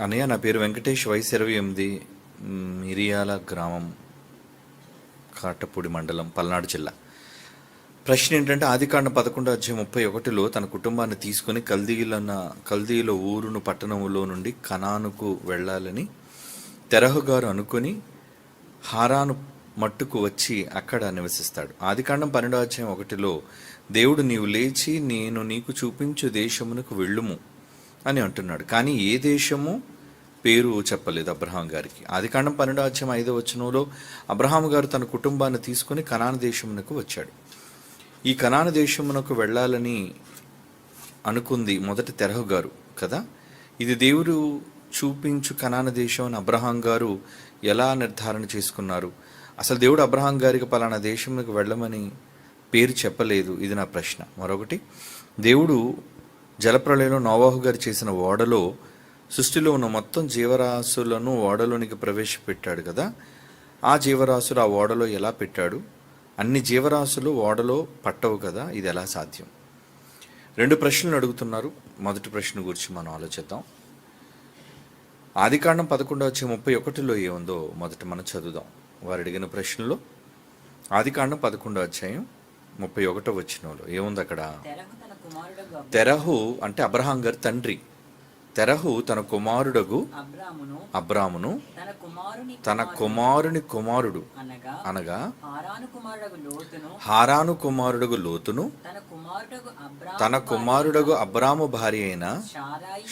అన్నయ్య, నా పేరు వెంకటేష్, వయసు 28, మిరియాల గ్రామం, కాటపూడి మండలం, పల్నాడు జిల్లా. ప్రశ్న ఏంటంటే, ఆదికాండం 11:31 తన కుటుంబాన్ని తీసుకుని కల్దీయుల ఊరును పట్టణములో నుండి కనానుకు వెళ్ళాలని తెరహు గారు అనుకుని హారాను మట్టుకు వచ్చి అక్కడ నివసిస్తాడు. ఆదికాండం 12:1 దేవుడు, నీవు లేచి నేను నీకు చూపించు దేశమునకు వెళ్ళుము అని అంటున్నాడు. కానీ ఏ దేశము పేరు చెప్పలేదు అబ్రహాం గారికి. ఆదికాండం 12:5 అబ్రహాం గారు తన కుటుంబాన్ని తీసుకుని కనాను దేశమునకు వచ్చాడు. ఈ కనాను దేశమునకు వెళ్ళాలని అనుకుంది మొదట తెరహు గారు కదా. ఇది దేవుడు చూపించు కనాను దేశం అని అబ్రహాం గారు ఎలా నిర్ధారణ చేసుకున్నారు? అసలు దేవుడు అబ్రహాం గారికి పలానా దేశంలోకి వెళ్ళమని పేరు చెప్పలేదు. ఇది నా ప్రశ్న. మరొకటి, దేవుడు జలప్రళయంలో నోవాహు గారు చేసిన ఓడలో సృష్టిలో ఉన్న మొత్తం జీవరాశులను ఓడలోనికి ప్రవేశపెట్టాడు కదా. ఆ జీవరాశులు ఆ ఓడలో ఎలా పెట్టాడు? అన్ని జీవరాశులు ఓడలో పట్టవు కదా, ఇది ఎలా సాధ్యం? 2 ప్రశ్నలు అడుగుతున్నారు. మొదటి ప్రశ్న గురించి మనం ఆలోచిద్దాం. ఆదికాండం 11:31 ఏముందో మొదట మనం చదువుదాం. వారు అడిగిన ప్రశ్నలో ఆదికాండం 11:31 ఏముంది అక్కడ? తెరహు అంటే అబ్రహాం గారి తండ్రి. తెరహు తన కుమారుడగు అబ్రామును తన కుమారుని కుమారుడు అనగా హారాను కుమారుడగు లోతును తన కుమారుడగు అబ్రాము భార్య అయిన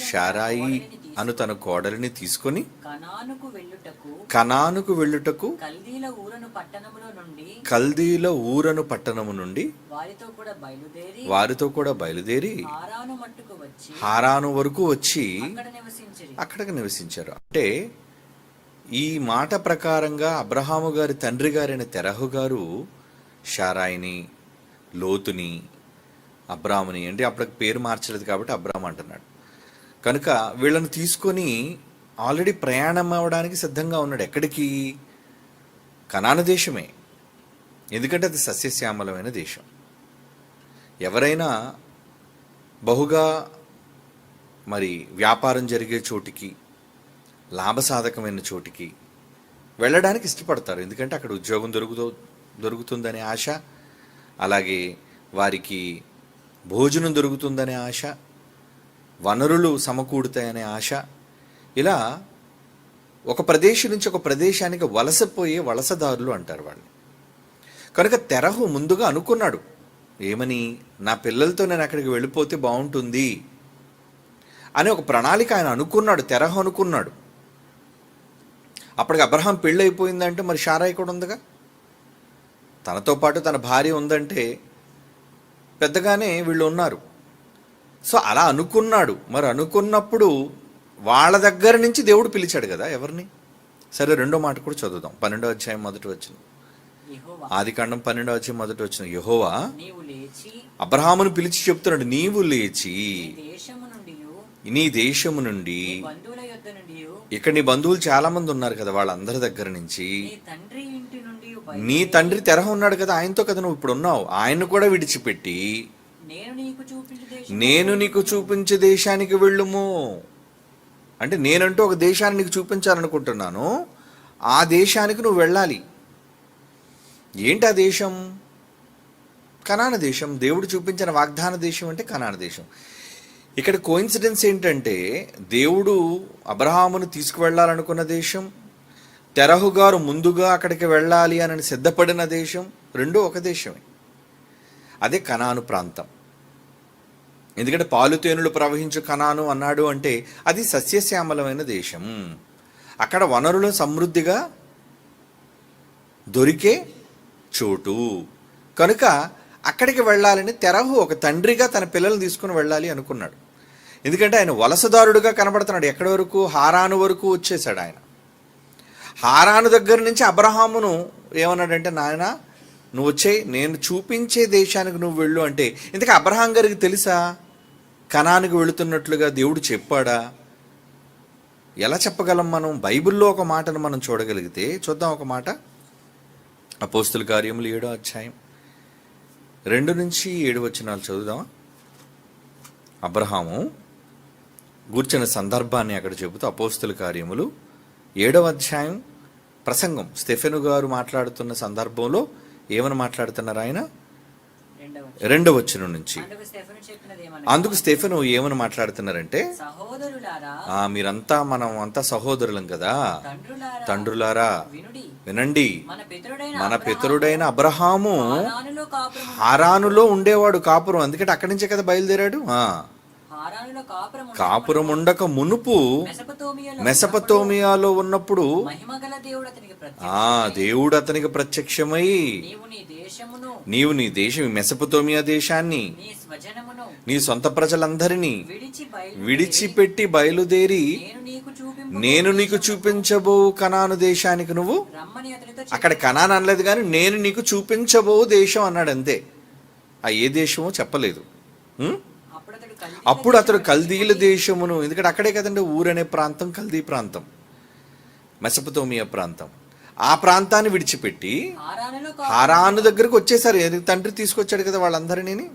షారాయి అను తన కోడలిని తీసుకుని కనానుకు వెళ్ళుటకు కల్దీల ఊరను పట్టణము నుండి వారితో కూడా బయలుదేరి హారాను వరకు వచ్చి అక్కడికి నివసించారు. అంటే ఈ మాట ప్రకారంగా అబ్రహాము గారి తండ్రి గారైన తెరహు గారు షారాయిని, లోతుని, అబ్రాముని, అంటే అప్పటికి పేరు మార్చలేదు కాబట్టి అబ్రాము అంటున్నాడు కనుక వీళ్ళని తీసుకొని ఆల్రెడీ ప్రయాణం అవ్వడానికి సిద్ధంగా ఉన్నాడు. ఎక్కడికి? కనాను దేశమే. ఎందుకంటే అది సస్యశ్యామలమైన దేశం. ఎవరైనా బహుగా వ్యాపారం జరిగే చోటికి, లాభసాధకమైన చోటికి వెళ్ళడానికి ఇష్టపడతారు. ఎందుకంటే అక్కడ ఉద్యోగం దొరుకుతుందనే ఆశ, అలాగే వారికి భోజనం దొరుకుతుందనే ఆశ, వనరులు సమకూడుతాయనే ఆశ. ఇలా ఒక ప్రదేశం నుంచి ఒక ప్రదేశానికి వలసపోయే వలసదారులు అంటారు వాళ్ళు. కనుక తెరహు ముందుగా అనుకున్నాడు. ఏమని? నా పిల్లలతో నేను అక్కడికి వెళ్ళిపోతే బాగుంటుంది అని ఒక ప్రణాళిక ఆయన అనుకున్నాడు. తెరహు అనుకున్నాడు. అప్పటికి అబ్రహాం పెళ్ళి అయిపోయిందంటే మరి షారాయి కూడా ఉందిగా, తనతో పాటు తన భార్య ఉందంటే పెద్దగానే వీళ్ళు ఉన్నారు. సో అలా అనుకున్నాడు. మరి అనుకున్నప్పుడు వాళ్ళ దగ్గర నుంచి దేవుడు పిలిచాడు కదా ఎవరిని. సరే, 2వ మాట కూడా చదువుదాం. 12వ అధ్యాయం 1వ వచనం. ఆదికాండం 12వ అధ్యాయం 1వ వచనం. యెహోవా అబ్రహామును పిలిచి చెప్తున్నాడు, నీవు లేచి నీ దేశము నుండి, ఇక్కడ నీ బంధువులు చాలా మంది ఉన్నారు కదా, వాళ్ళందరి దగ్గర నుంచి, నీ తండ్రి తెరహు ఉన్నాడు కదా, ఆయనతో కదా నువ్వు ఇప్పుడు ఉన్నావు, ఆయన్ను కూడా విడిచిపెట్టి నేను నీకు చూపించే దేశానికి వెళ్ళుము. అంటే నేనంటూ ఒక దేశాన్ని నీకు చూపించాలనుకుంటున్నాను, ఆ దేశానికి నువ్వు వెళ్ళాలి. ఏంటి ఆ దేశం? కనాను దేశం. దేవుడు చూపించిన వాగ్దాన దేశం అంటే కనాను దేశం. ఇక్కడ కోయిన్సిడెన్స్ ఏంటంటే, దేవుడు అబ్రహామును తీసుకువెళ్ళాలనుకున్న దేశం, తెరహు గారు ముందుగా అక్కడికి వెళ్ళాలి అని సిద్ధపడిన దేశం, రెండూ ఒక దేశమే. అదే కనాను ప్రాంతం. ఎందుకంటే పాలుతేనులు ప్రవహించు కనాను అన్నాడు అంటే అది సస్యశ్యామలమైన దేశం. అక్కడ వనరులు సమృద్ధిగా దొరికే చోటు. కనుక అక్కడికి వెళ్ళాలని తెరహు ఒక తండ్రిగా తన పిల్లల్ని తీసుకుని వెళ్ళాలి అనుకున్నాడు. ఎందుకంటే ఆయన వలసదారుడుగా కనబడుతున్నాడు. ఎక్కడి వరకు? హారాను వరకు వచ్చేసాడు ఆయన. హారాను దగ్గర నుంచి అబ్రహామును ఏమన్నాడంటే, నాయన నువ్వు వచ్చే, నేను చూపించే దేశానికి నువ్వు వెళ్ళు అంటే. ఇంతకీ అబ్రహాం గారికి తెలుసా కనానికి వెళుతున్నట్లుగా దేవుడు చెప్పాడా? ఎలా చెప్పగలం మనం? బైబిల్లో ఒక మాటను మనం చూడగలిగితే చూద్దాం. ఒక మాట, అపోస్తుల కార్యములు 7వ అధ్యాయం 2 నుంచి 7 వచనాలు చదువుదాం. అబ్రహాము గూర్చిన సందర్భాన్ని అక్కడ చెబుతూ అపోస్తుల కార్యములు 7వ అధ్యాయం ప్రసంగం స్టెఫెను గారు మాట్లాడుతున్న సందర్భంలో ఏమని మాట్లాడుతున్నారు ఆయన? 2వ వచనం నుంచి. అందుకు స్టెఫెను ఏమని మాట్లాడుతున్నారంటే, మీరంతా మనం అంతా సహోదరులం కదా, తండ్రులారా వినండి, మన పితరుడైన అబ్రహాము హారానులో ఉండేవాడు కాపురం. అందుకంటే అక్కడి నుంచే కదా బయలుదేరాడు. కాపురం ఉండక మునుపు మెసపతోమియాలో ఉన్నప్పుడు దేవుడు అతనికి ప్రత్యక్షమై, నీవు నీ దేశం మెసపతోమియా దేశాన్ని, నీ సొంత ప్రజలందరినీ విడిచిపెట్టి బయలుదేరి నేను నీకు చూపించబో కనాను దేశానికి నువ్వు, అక్కడ కనాన్ అనలేదు కానీ నేను నీకు చూపించబో దేశం అన్నాడు అంతే. ఏ దేశమో చెప్పలేదు. అప్పుడు అతడు కల్దీల దేశమును, ఎందుకంటే అక్కడే కదండి ఊరనే ప్రాంతం, కల్దీ ప్రాంతం, మెసపతోమియా ప్రాంతం, ఆ ప్రాంతాన్ని విడిచిపెట్టి హారాను దగ్గరకు వచ్చేసారు. తండ్రి తీసుకొచ్చాడు కదా వాళ్ళందరినీ.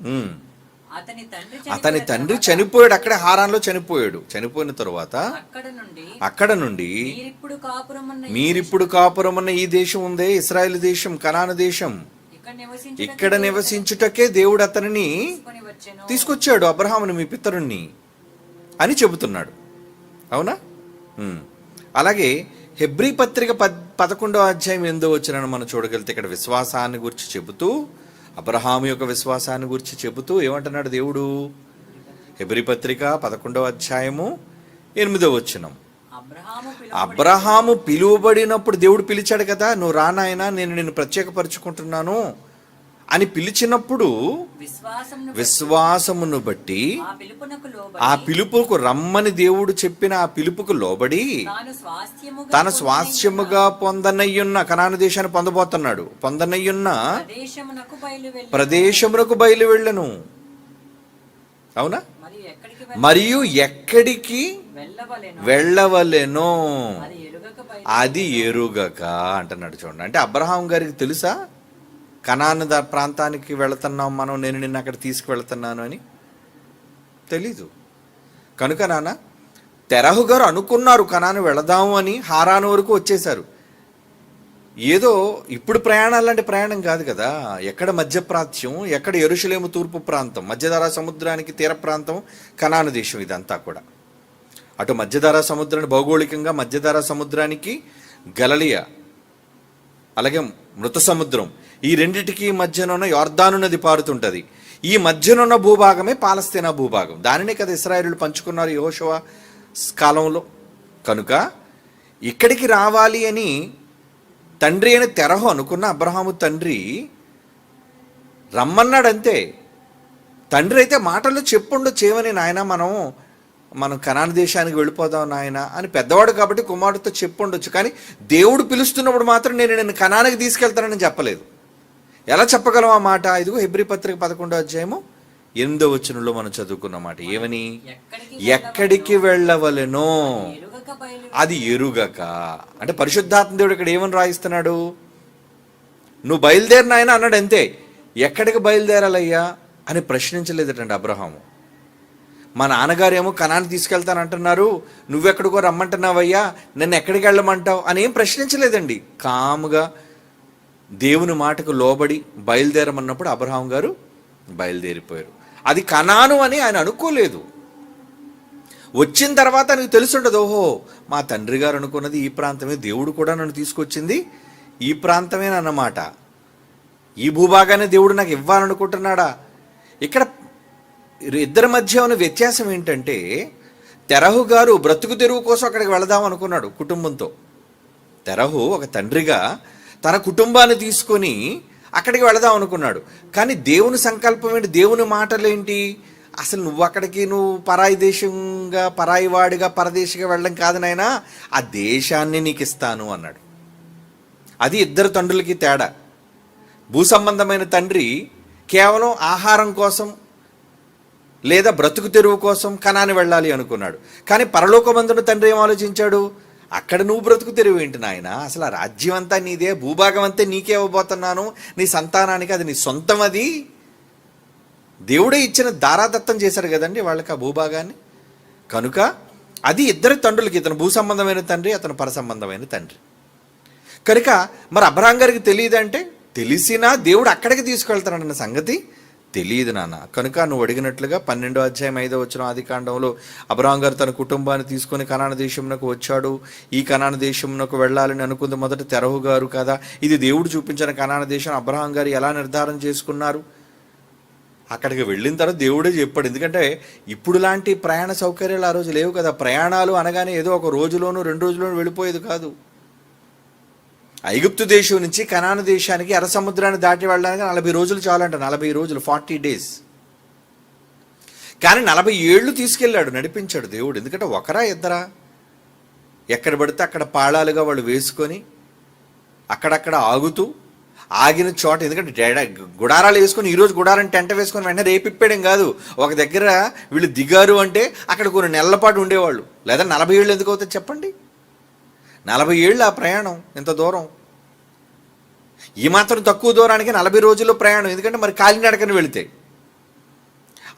అతని తండ్రి చనిపోయాడు, అక్కడే హారాన్లో చనిపోయాడు. చనిపోయిన తరువాత అక్కడ నుండి మీరిప్పుడు కాపురమన్న ఈ దేశం ఉందే, ఇశ్రాయేలు దేశం, కనాను దేశం, ఇక్కడ నివసించుటకే దేవుడు అతనిని తీసుకొచ్చాడు, అబ్రహాముని మీ పితరుణ్ణి అని చెబుతున్నాడు. అవునా? అలాగే హెబ్రీ పత్రిక 11వ అధ్యాయం 8వ వచనాన్ని మనం చూడగలిగితే ఇక్కడ విశ్వాసాన్ని గురించి చెబుతూ, అబ్రహాము యొక్క విశ్వాసాన్ని గురించి చెబుతూ ఏమంటున్నాడు దేవుడు? హెబ్రీ పత్రిక 11వ అధ్యాయము 8వ వచనం. అబ్రహాము పిలువబడినప్పుడు దేవుడు పిలిచాడు కదా, నువ్వు రానాయనా నేను నిన్ను ప్రత్యేకపరుచుకుంటున్నాను అని పిలిచినప్పుడు విశ్వాసమును బట్టి ఆ పిలుపుకు రమ్మని దేవుడు చెప్పిన ఆ పిలుపుకు లోబడి తన స్వాస్థ్యముగా పొందనయ్యున్న కనాను దేశాన్ని పొందబోతున్నాడు. పొందనయ్యున్న ప్రదేశమునకు బయలు వెళ్ళను. అవునా? మరియు ఎక్కడికి వెళ్ళవలెనో అది ఎరుగక అంటున్నాడు. చూడండి, అంటే అబ్రహాం గారికి తెలుసా కనాను ప్రాంతానికి వెళుతున్నాం మనం, నేను నిన్ను అక్కడ తీసుకువెళ్తున్నాను అని? తెలీదు. కనుక నాన్న తెరహు గారు అనుకున్నారు కనాను వెళదాము అని, హారాను వరకు వచ్చేశారు. ఏదో ఇప్పుడు ప్రయాణాలు అంటే ప్రయాణం కాదు కదా. ఎక్కడ మధ్యప్రాచ్యం, ఎక్కడ యెరూషలేము తూర్పు ప్రాంతం, మధ్యధరా సముద్రానికి తీర ప్రాంతం కనాను దేశం. ఇదంతా కూడా అటు మధ్యధరా సముద్రాన్ని భౌగోళికంగా మధ్యధరా సముద్రానికి గలిలయ, అలాగే మృత సముద్రం, ఈ రెండిటికి మధ్యనున్న యొర్దాను నది పారుతుంటది. ఈ మధ్యనున్న భూభాగమే పాలస్తీనా భూభాగం. దానినే కదా ఇశ్రాయేలీయులు పంచుకున్నారు యెహోషువ కాలంలో. కనుక ఇక్కడికి రావాలి అని తండ్రి అయిన తెరహు అనుకున్న అబ్రహాము తండ్రి రమ్మన్నాడంతే. తండ్రి అయితే మాటల్లో చెప్పుండో చేయమని, నాయన మనం కనాను దేశానికి వెళ్ళిపోదాం నాయన అని పెద్దవాడు కాబట్టి కుమారుడితో చెప్పుండొచ్చు. కానీ దేవుడు పిలుస్తున్నప్పుడు మాత్రం నేను నిన్ను కనానికి తీసుకెళ్తానని చెప్పలేదు. ఎలా చెప్పగలం ఆ మాట? ఇదిగో హెబ్రీ పత్రిక 11వ అధ్యాయము 8వ వచనంలో మనం చదువుకున్న మాట ఏమని? ఎక్కడికి వెళ్ళవలెనో అది ఎరుగక. అంటే పరిశుద్ధాత్మ దేవుడు ఇక్కడ ఏమని రాయిస్తున్నాడు? నువ్వు బయలుదేరిన ఆయన అన్నాడు అంతే. ఎక్కడికి బయలుదేరాలయ్యా అని ప్రశ్నించలేదటండి అబ్రహాము. మా నాన్నగారు ఏమో కనాను తీసుకెళ్తానంటున్నారు, నువ్వెక్కడికో రమ్మంటున్నావయ్యా, నన్ను ఎక్కడికి వెళ్ళమంటావు అని ఏం ప్రశ్నించలేదండి. కాముగా దేవుని మాటకు లోబడి బయలుదేరమన్నప్పుడు అబ్రహాం గారు బయలుదేరిపోయారు. అది కనాను అని ఆయన అనుకోలేదు. వచ్చిన తర్వాత నీకు తెలుసుండదు, ఓహో మా తండ్రి గారు అనుకున్నది ఈ ప్రాంతమే, దేవుడు కూడా నన్ను తీసుకొచ్చింది ఈ ప్రాంతమేనన్నమాట, ఈ భూభాగాన్ని దేవుడు నాకు ఇవ్వాలనుకుంటున్నాడా. ఇక్కడ ఇద్దరి మధ్య ఉన్న వ్యత్యాసం ఏంటంటే, తెరహు గారు బ్రతుకు తెరువు కోసం అక్కడికి వెళదాం అనుకున్నాడు కుటుంబంతో. తెరహు ఒక తండ్రిగా తన కుటుంబాన్ని తీసుకొని అక్కడికి వెళదాం అనుకున్నాడు. కానీ దేవుని సంకల్పం ఏంటి, దేవుని మాటలేంటి? అసలు నువ్వు పరాయి దేశంగా, పరాయి వాడిగా, పరదేశిగా వెళ్ళడం కాదు నాయనా, ఆ దేశాన్ని నీకు ఇస్తాను అన్నాడు. అది ఇద్దరు తండ్రులకి తేడా. భూ సంబంధమైన తండ్రి కేవలం ఆహారం కోసం లేదా బ్రతుకు తెరువు కోసం కనాని వెళ్ళాలి అనుకున్నాడు. కానీ పరలోకమందున తండ్రి ఏం ఆలోచించాడు? అక్కడ నువ్వు బ్రతుకు తెరువు ఏంటి నాయన, అసలు ఆ రాజ్యం అంతా నీదే, భూభాగం అంతా నీకే ఇవ్వబోతున్నాను, నీ సంతానానికి, అది నీ సొంతం, అది దేవుడే ఇచ్చిన దారాదత్తం చేశాడు కదండి వాళ్ళకి ఆ భూభాగాన్ని. కనుక అది ఇద్దరి తండ్రులకి, ఇతను భూ సంబంధమైన తండ్రి, అతను పర సంబంధమైన తండ్రి. కనుక మరి అబ్రహాం గారికి తెలియదంటే, తెలిసినా దేవుడు అక్కడికి తీసుకెళ్తానన్న సంగతి తెలియదు నాన్న. కనుక నువ్వు అడిగినట్లుగా 12వ అధ్యాయం 5వ వచనం ఆదికాండంలో అబ్రహాం గారు తన కుటుంబాన్ని తీసుకొని కనాను దేశంలోకి వచ్చాడు. ఈ కనాను దేశంలోకి వెళ్ళాలని అనుకుంది మొదట తెరహు గారు కదా. ఇది దేవుడు చూపించిన కనాను దేశం. అబ్రహాం గారు ఎలా నిర్ధారణ చేసుకున్నారు? అక్కడికి వెళ్ళిన తర్వాత దేవుడే చెప్పాడు. ఎందుకంటే ఇప్పుడు లాంటి ప్రయాణ సౌకర్యాలు ఆ రోజు లేవు కదా. ప్రయాణాలు అనగానే ఏదో ఒక రోజులోనూ 2 రోజుల్లోనూ వెళ్ళిపోయేది కాదు. ఐగుప్తు దేశం నుంచి కనాను దేశానికి ఎర్ర సముద్రాన్ని దాటి వెళ్ళడానికి 40 రోజులు చాలంట. 40 రోజులు, 40 days. కానీ 40 ఏళ్ళు తీసుకెళ్ళాడు, నడిపించాడు దేవుడు. ఎందుకంటే ఒకరా ఇద్దరా? ఎక్కడ పడితే అక్కడ పాళాలుగా వాళ్ళు వేసుకొని అక్కడక్కడ ఆగుతూ, ఆగిన చోట, ఎందుకంటే గుడారాలు వేసుకొని ఈరోజు గుడారం టెంట వేసుకొని వెంటనే రేపిప్పేయడం కాదు. ఒక దగ్గర వీళ్ళు దిగారు అంటే అక్కడ కొన్ని నెలల పాటు ఉండేవాళ్ళు. లేదా 40 ఏళ్ళు ఎందుకు అవుతుంది చెప్పండి? 40 ఏళ్ళు ఆ ప్రయాణం, ఎంత దూరం. ఈ మాత్రం తక్కువ దూరానికి 40 రోజుల్లో ప్రయాణం. ఎందుకంటే మరి కాలినడకని వెళితే.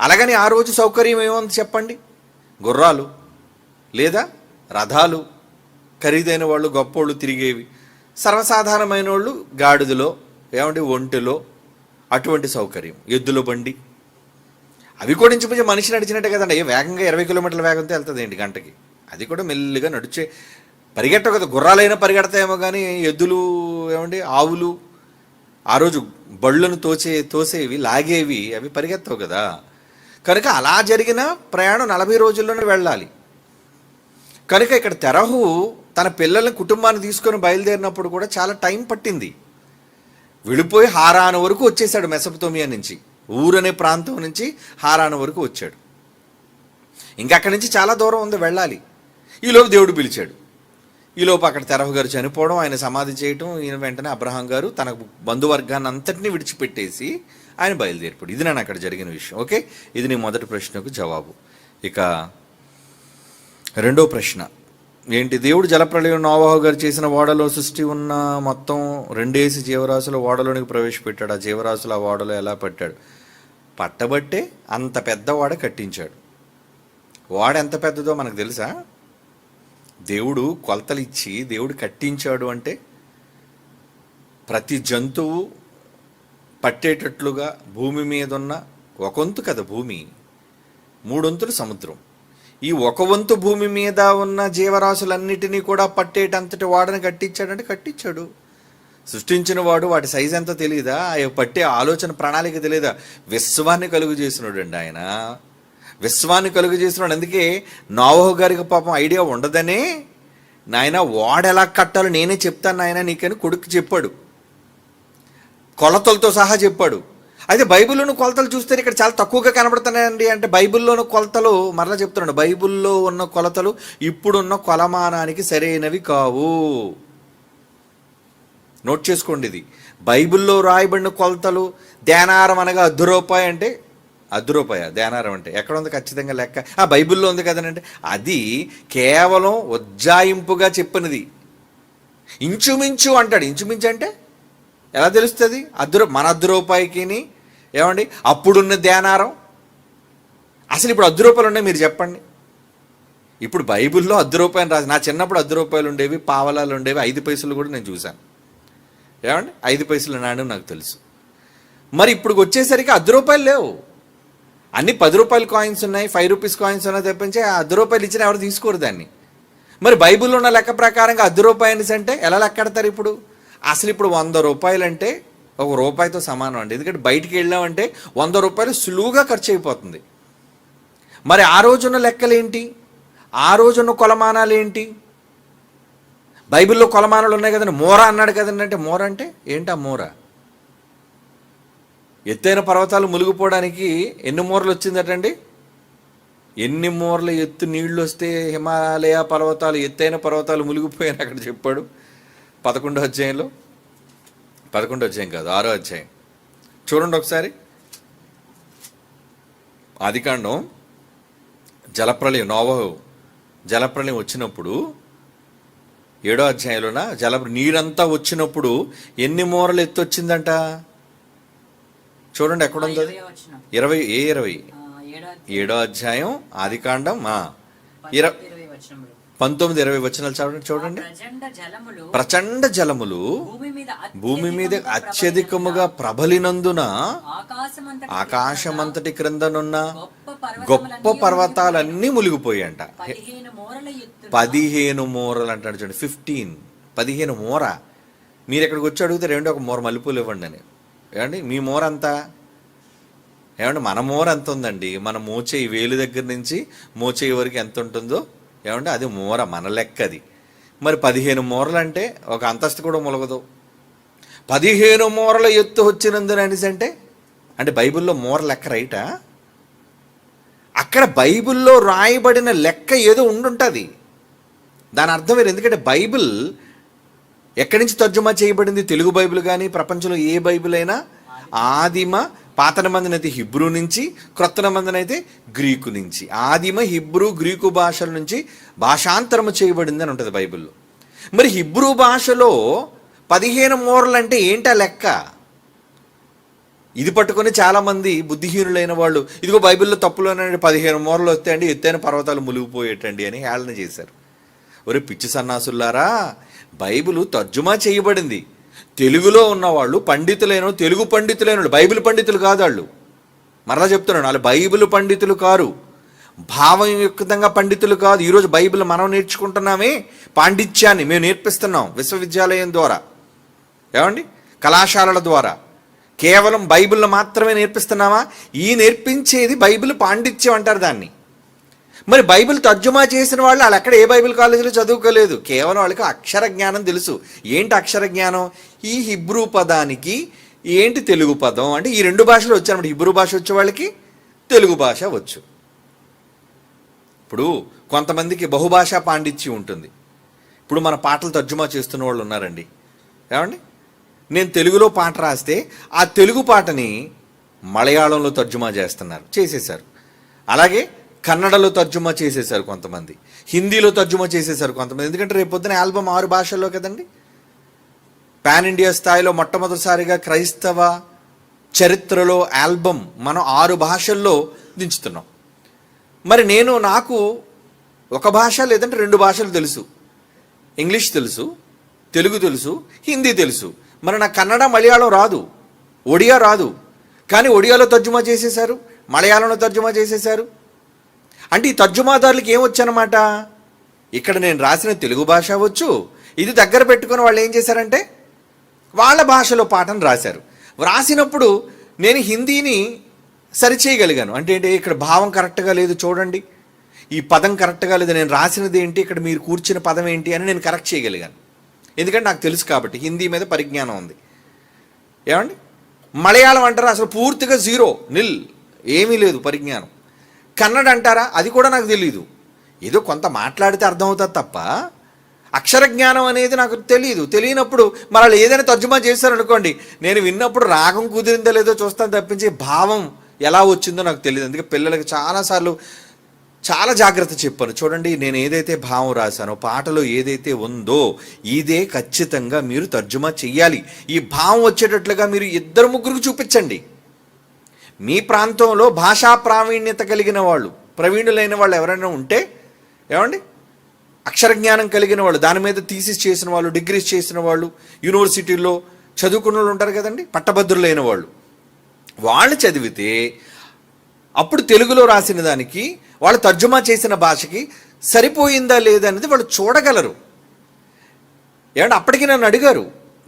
అలాగని ఆ రోజు సౌకర్యం ఏముంది చెప్పండి? గుర్రాలు లేదా రథాలు, ఖరీదైన వాళ్ళు గొప్పోళ్ళు తిరిగేవి. సర్వసాధారణమైన వాళ్ళు గాడిదలో, ఒంటిలో, అటువంటి సౌకర్యం. ఎద్దుల బండి, అవి కూడా ఇంచుమించు మనిషి నడిచినట్టే కదండి. వేగంగా 20 కిలోమీటర్ల వేగంతో వెళ్తుంది ఏంటి గంటకి. అది కూడా మెల్లిగా నడిచే, పరిగెట్టవు కదా. గుర్రాలైనా పరిగెడతాయేమో కానీ ఎద్దులు, ఆవులు ఆ రోజు బళ్ళను తోసేవి, లాగేవి, అవి పరిగెత్తవు కదా. కనుక అలా జరిగిన ప్రయాణం 40 రోజుల్లోనే వెళ్ళాలి. కనుక ఇక్కడ తెరహు తన పిల్లల్ని, కుటుంబాన్ని తీసుకొని బయలుదేరినప్పుడు కూడా చాలా టైం పట్టింది. వెళ్ళిపోయి హారాను వరకు వచ్చేసాడు. మెసొపొతేమియా నుంచి, ఊరనే ప్రాంతం నుంచి హారాను వరకు వచ్చాడు. ఇంకా అక్కడి నుంచి చాలా దూరం ఉంది వెళ్ళాలి. ఈలోపు దేవుడు పిలిచాడు. ఈలోపు అక్కడ తెరహు గారు చనిపోవడం, ఆయన సమాధి చేయటం, ఈయన వెంటనే అబ్రహాం గారు తన బంధువర్గాన్ని అంతటినీ విడిచిపెట్టేసి ఆయన బయలుదేరిపోయాడు. ఇది నేను అక్కడ జరిగిన విషయం. ఓకే, ఇది నీ మొదటి ప్రశ్నకు జవాబు. ఇక రెండో ప్రశ్న ఏంటి? దేవుడు జలప్రళయం నోవాహు గారు చేసిన ఓడలో సృష్టి ఉన్న మొత్తం 2 జీవరాశులు ఓడలోనికి ప్రవేశపెట్టాడు. ఆ జీవరాశులు ఆ ఓడలో ఎలా పట్టాడు? పట్టబట్టే అంత పెద్ద ఓడ కట్టించాడు. ఓడ ఎంత పెద్దదో మనకు తెలుసా? దేవుడు కొలతలు ఇచ్చి దేవుడు కట్టించాడు అంటే ప్రతి జంతువు పట్టేటట్లుగా భూమి మీద ఉన్న ఒక వంతు కదా భూమి, 3 వంతులు సముద్రం. ఈ ఒక వంతు భూమి మీద ఉన్న జీవరాశులన్నిటినీ కూడా పట్టేటంతటి వాడని కట్టించాడంటే కట్టించాడు. సృష్టించిన వాడు వాటి సైజ్ ఎంతో తెలియదా? పట్టే ఆలోచన ప్రణాళిక తెలియదా? విశ్వాన్ని కలుగు చేసినాడు అండి ఆయన. విశ్వాన్ని కలుగు చేసినాడు. అందుకే నోవాహు గారికి పాపం ఐడియా ఉండదనే, నాయన వాడు ఎలా కట్టాలో నేనే చెప్తాను నాయన నీకని కొడుకు చెప్పాడు. కొలతలతో సహా చెప్పాడు. అయితే బైబిల్లోని కొలతలు చూస్తే ఇక్కడ చాలా తక్కువగా కనబడుతున్నాయండి. అంటే బైబిల్లోని కొలతలు, మరలా చెప్తున్నాడు, బైబిల్లో ఉన్న కొలతలు ఇప్పుడున్న కొలమానానికి సరైనవి కావు. నోట్ చేసుకోండి ఇది. బైబిల్లో రాయబడిన కొలతలు, దేనారం అనగా ₹10 అంటే ₹10 దేనారం అంటే ఎక్కడ ఉంది ఖచ్చితంగా లెక్క? బైబిల్లో ఉంది కదనంటే అది కేవలం ఉజ్జాయింపుగా చెప్పినది. ఇంచుమించు అంటాడు. ఇంచుమించు అంటే ఎలా తెలుస్తుంది? మన ₹10కి అప్పుడున్న దేనారం. అసలు ఇప్పుడు ₹10 ఉన్నాయి మీరు చెప్పండి. ఇప్పుడు బైబిల్లో ₹10 రాసి, నా చిన్నప్పుడు ₹10 ఉండేవి, పావలాలు ఉండేవి, 5 పైసలు కూడా నేను చూశాను. 5 పైసలు నాణ్యం నాకు తెలుసు. మరి ఇప్పుడు వచ్చేసరికి ₹10 లేవు. అన్ని ₹10 కాయిన్స్ ఉన్నాయి, ₹5 కాయిన్స్ ఉన్నాయి తప్పించి ₹10 ఇచ్చినా ఎవరు తీసుకోరు దాన్ని. మరి బైబిల్లో ఉన్న లెక్క ప్రకారంగా ₹10 అంటే ఎలా లెక్కెడతారు ఇప్పుడు? అసలు ఇప్పుడు ₹100 అంటే ₹1తో సమానం అండి. ఎందుకంటే బయటికి వెళ్ళామంటే ₹100 సులువుగా ఖర్చు అయిపోతుంది. మరి ఆ రోజున్న లెక్కలేంటి? ఆ రోజున్న కొలమానాలు ఏంటి? బైబిల్లో కొలమానాలు ఉన్నాయి కదండి. మోర అన్నాడు కదండి. అంటే మోర అంటే ఏంటి? ఆ మోర ఎత్తైన పర్వతాలు మునిగిపోవడానికి ఎన్ని మూరలు వచ్చిందటండి? ఎన్ని మూరల ఎత్తు నీళ్లు వస్తే హిమాలయ పర్వతాలు, ఎత్తైన పర్వతాలు మునిగిపోయాయని అక్కడ చెప్పాడు 11వ అధ్యాయంలో. 11వ అధ్యాయం కాదు, 6వ అధ్యాయం చూడండి ఒకసారి. ఆదికాండం జలప్రళయం, నోవాహు జలప్రళయం వచ్చినప్పుడు 7వ అధ్యాయంలోన నీరంతా వచ్చినప్పుడు ఎన్ని మూరలు ఎత్తు వచ్చిందంట చూడండి. ఎక్కడుంది? 20 7వ అధ్యాయం ఆదికాండం వచనములు. 19, 20 వచనాలు చూడండి. ప్రచండ జలములు భూమి మీద అత్యధికముగా ప్రబలినందున ఆకాశమంతటి క్రిందనున్న గొప్ప పర్వతాలన్నీ మునిగిపోయాయంట. 15 మూరలు అంటాడు చూడండి. 15 మూర. మీరు ఇక్కడికి వచ్చి అడిగితే రెండు ఒక మూర మల్లెపూలు ఇవ్వండి అని. ఏమండి మీ మూర అంతా? ఏమండి మన మూర ఎంత ఉందండి? మన మోచేయి వేలు దగ్గర నుంచి మోచేయి వరకు ఎంత ఉంటుందో ఏమంటే అది మూర, మన లెక్క అది. మరి 15 మూరలు అంటే ఒక అంతస్తు కూడా మొలగదు. 15 మూరల ఎత్తు వచ్చినందున అనేసి అంటే బైబిల్లో మూర లెక్క రైటా? అక్కడ బైబిల్లో రాయబడిన లెక్క ఏదో ఉండుంటుంది. దాని అర్థం వేరు. ఎందుకంటే బైబిల్ ఎక్కడి నుంచి తర్జుమా చేయబడింది? తెలుగు బైబిల్ కానీ ప్రపంచంలో ఏ బైబిల్ అయినా ఆదిమ పాత నిబంధనైతే హిబ్రూ నుంచి, క్రొత్త నిబంధనైతే గ్రీకు నుంచి. ఆదిమ హిబ్రూ గ్రీకు భాషల నుంచి భాషాంతరము చేయబడింది అని ఉంటుంది బైబిల్లో. మరి హిబ్రూ భాషలో 15 మూరలు అంటే ఏంటా లెక్క? ఇది పట్టుకొని చాలామంది బుద్ధిహీనులైన వాళ్ళు ఇదిగో బైబిల్లో తప్పులోనండి 15 మూరలు వస్తాయండి, ఎత్తైన పర్వతాలు మునిగిపోయేటండి అని హేళన చేశారు. ఒరే పిచ్చి సన్నాసుల్లారా, బైబిల్ తర్జుమా చేయబడింది. తెలుగులో ఉన్నవాళ్ళు పండితులైన తెలుగు పండితులైన బైబిల్ పండితులు కాదు వాళ్ళు. మరలా చెప్తున్నాను, వాళ్ళు బైబిల్ పండితులు కారు, భావయుక్తంగా పండితులు కాదు. ఈరోజు బైబిల్ మనం నేర్చుకుంటున్నామే, పాండిత్యాన్ని మేము నేర్పిస్తున్నాం విశ్వవిద్యాలయం ద్వారా, ఏమండి కళాశాలల ద్వారా. కేవలం బైబిల్ మాత్రమే నేర్పిస్తున్నామా? ఈ నేర్పించేది బైబిల్ పాండిత్యం అంటారు దాన్ని. మరి బైబిల్ తర్జుమా చేసిన వాళ్ళు అక్కడ ఏ బైబిల్ కాలేజీలో చదువుకోలేదు. కేవలం వాళ్ళకి అక్షర జ్ఞానం తెలుసు. ఏంటి అక్షర జ్ఞానం? ఈ హిబ్రూ పదానికి ఏంటి తెలుగు పదం అంటే ఈ రెండు భాషలు వచ్చారన్నమాట. హిబ్రూ భాష వచ్చే వాళ్ళకి తెలుగు భాష వచ్చు. ఇప్పుడు కొంతమందికి బహుభాషా పాండిత్యం ఉంటుంది. ఇప్పుడు మన పాటలు తర్జుమా చేస్తున్న వాళ్ళు ఉన్నారండి. ఏమండి నేను తెలుగులో పాట రాస్తే ఆ తెలుగు పాటని మలయాళంలో తర్జుమా చేసేశారు. అలాగే కన్నడలో తర్జుమా చేసేశారు కొంతమంది, హిందీలో తర్జుమా చేసేశారు కొంతమంది. ఎందుకంటే రేపు పొద్దున ఆల్బమ్ 6 భాషల్లో కదండి. పాన్ ఇండియా స్థాయిలో మొట్టమొదటిసారిగా క్రైస్తవ చరిత్రలో ఆల్బమ్ మనం 6 భాషల్లో దించుతున్నాం. మరి నాకు ఒక భాష లేదంటే 2 భాషలు తెలుసు. ఇంగ్లీష్ తెలుసు, తెలుగు తెలుసు, హిందీ తెలుసు. మరి నాకు కన్నడ మలయాళం రాదు, ఒడియా రాదు. కానీ ఒడియాలో తర్జుమా చేసేశారు, మలయాళంలో తర్జుమా చేసేశారు. అంటే ఈ తర్జుమాదారులకి ఏమొచ్చనమాట? ఇక్కడ నేను రాసిన తెలుగు భాష వచ్చు, ఇది దగ్గర పెట్టుకుని వాళ్ళు ఏం చేశారంటే వాళ్ళ భాషలో పాటను రాశారు. రాసినప్పుడు నేను హిందీని సరిచేయగలిగాను. అంటే ఏంటి, ఇక్కడ భావం కరెక్ట్గా లేదు చూడండి, ఈ పదం కరెక్ట్గా లేదు, నేను రాసినది ఏంటి, ఇక్కడ మీరు కూర్చున్న పదం ఏంటి అని నేను కరెక్ట్ చేయగలిగాను. ఎందుకంటే నాకు తెలుసు కాబట్టి, హిందీ మీద పరిజ్ఞానం ఉంది. ఏమండి మలయాళం అంటారా? అసలు పూర్తిగా జీరో, నిల్, ఏమీ లేదు పరిజ్ఞానం. కన్నడ అంటారా? అది కూడా నాకు తెలీదు. ఏదో కొంత మాట్లాడితే అర్థమవుతుంది తప్ప అక్షర జ్ఞానం అనేది నాకు తెలియనప్పుడు మరి వాళ్ళు ఏదైనా తర్జుమా చేశారనుకోండి, నేను విన్నప్పుడు రాగం కుదిరిందో లేదో చూస్తాను తప్పించి భావం ఎలా వచ్చిందో నాకు తెలియదు. అందుకే పిల్లలకి చాలాసార్లు చాలా జాగ్రత్త చెప్పాను. చూడండి, నేను ఏదైతే భావం రాశానో, పాటలో ఏదైతే ఉందో ఇదే ఖచ్చితంగా మీరు తర్జుమా చెయ్యాలి. ఈ భావం వచ్చేటట్లుగా మీరు 2-3 చూపించండి. మీ ప్రాంతంలో భాషా ప్రావీణ్యత కలిగిన వాళ్ళు, ప్రవీణులైన వాళ్ళు ఎవరైనా ఉంటే, ఏమండి అక్షర జ్ఞానం కలిగిన వాళ్ళు, దాని మీద థీసిస్ చేసిన వాళ్ళు, డిగ్రీస్ చేసిన వాళ్ళు, యూనివర్సిటీల్లో చదువుకున్న వాళ్ళు ఉంటారు కదండి, పట్టభద్రులైన వాళ్ళు చదివితే అప్పుడు తెలుగులో రాసిన దానికి వాళ్ళు తర్జుమా చేసిన భాషకి సరిపోయిందా లేదా అనేది వాళ్ళు చూడగలరు. ఏమంటే అప్పటికి నన్ను అడిగారు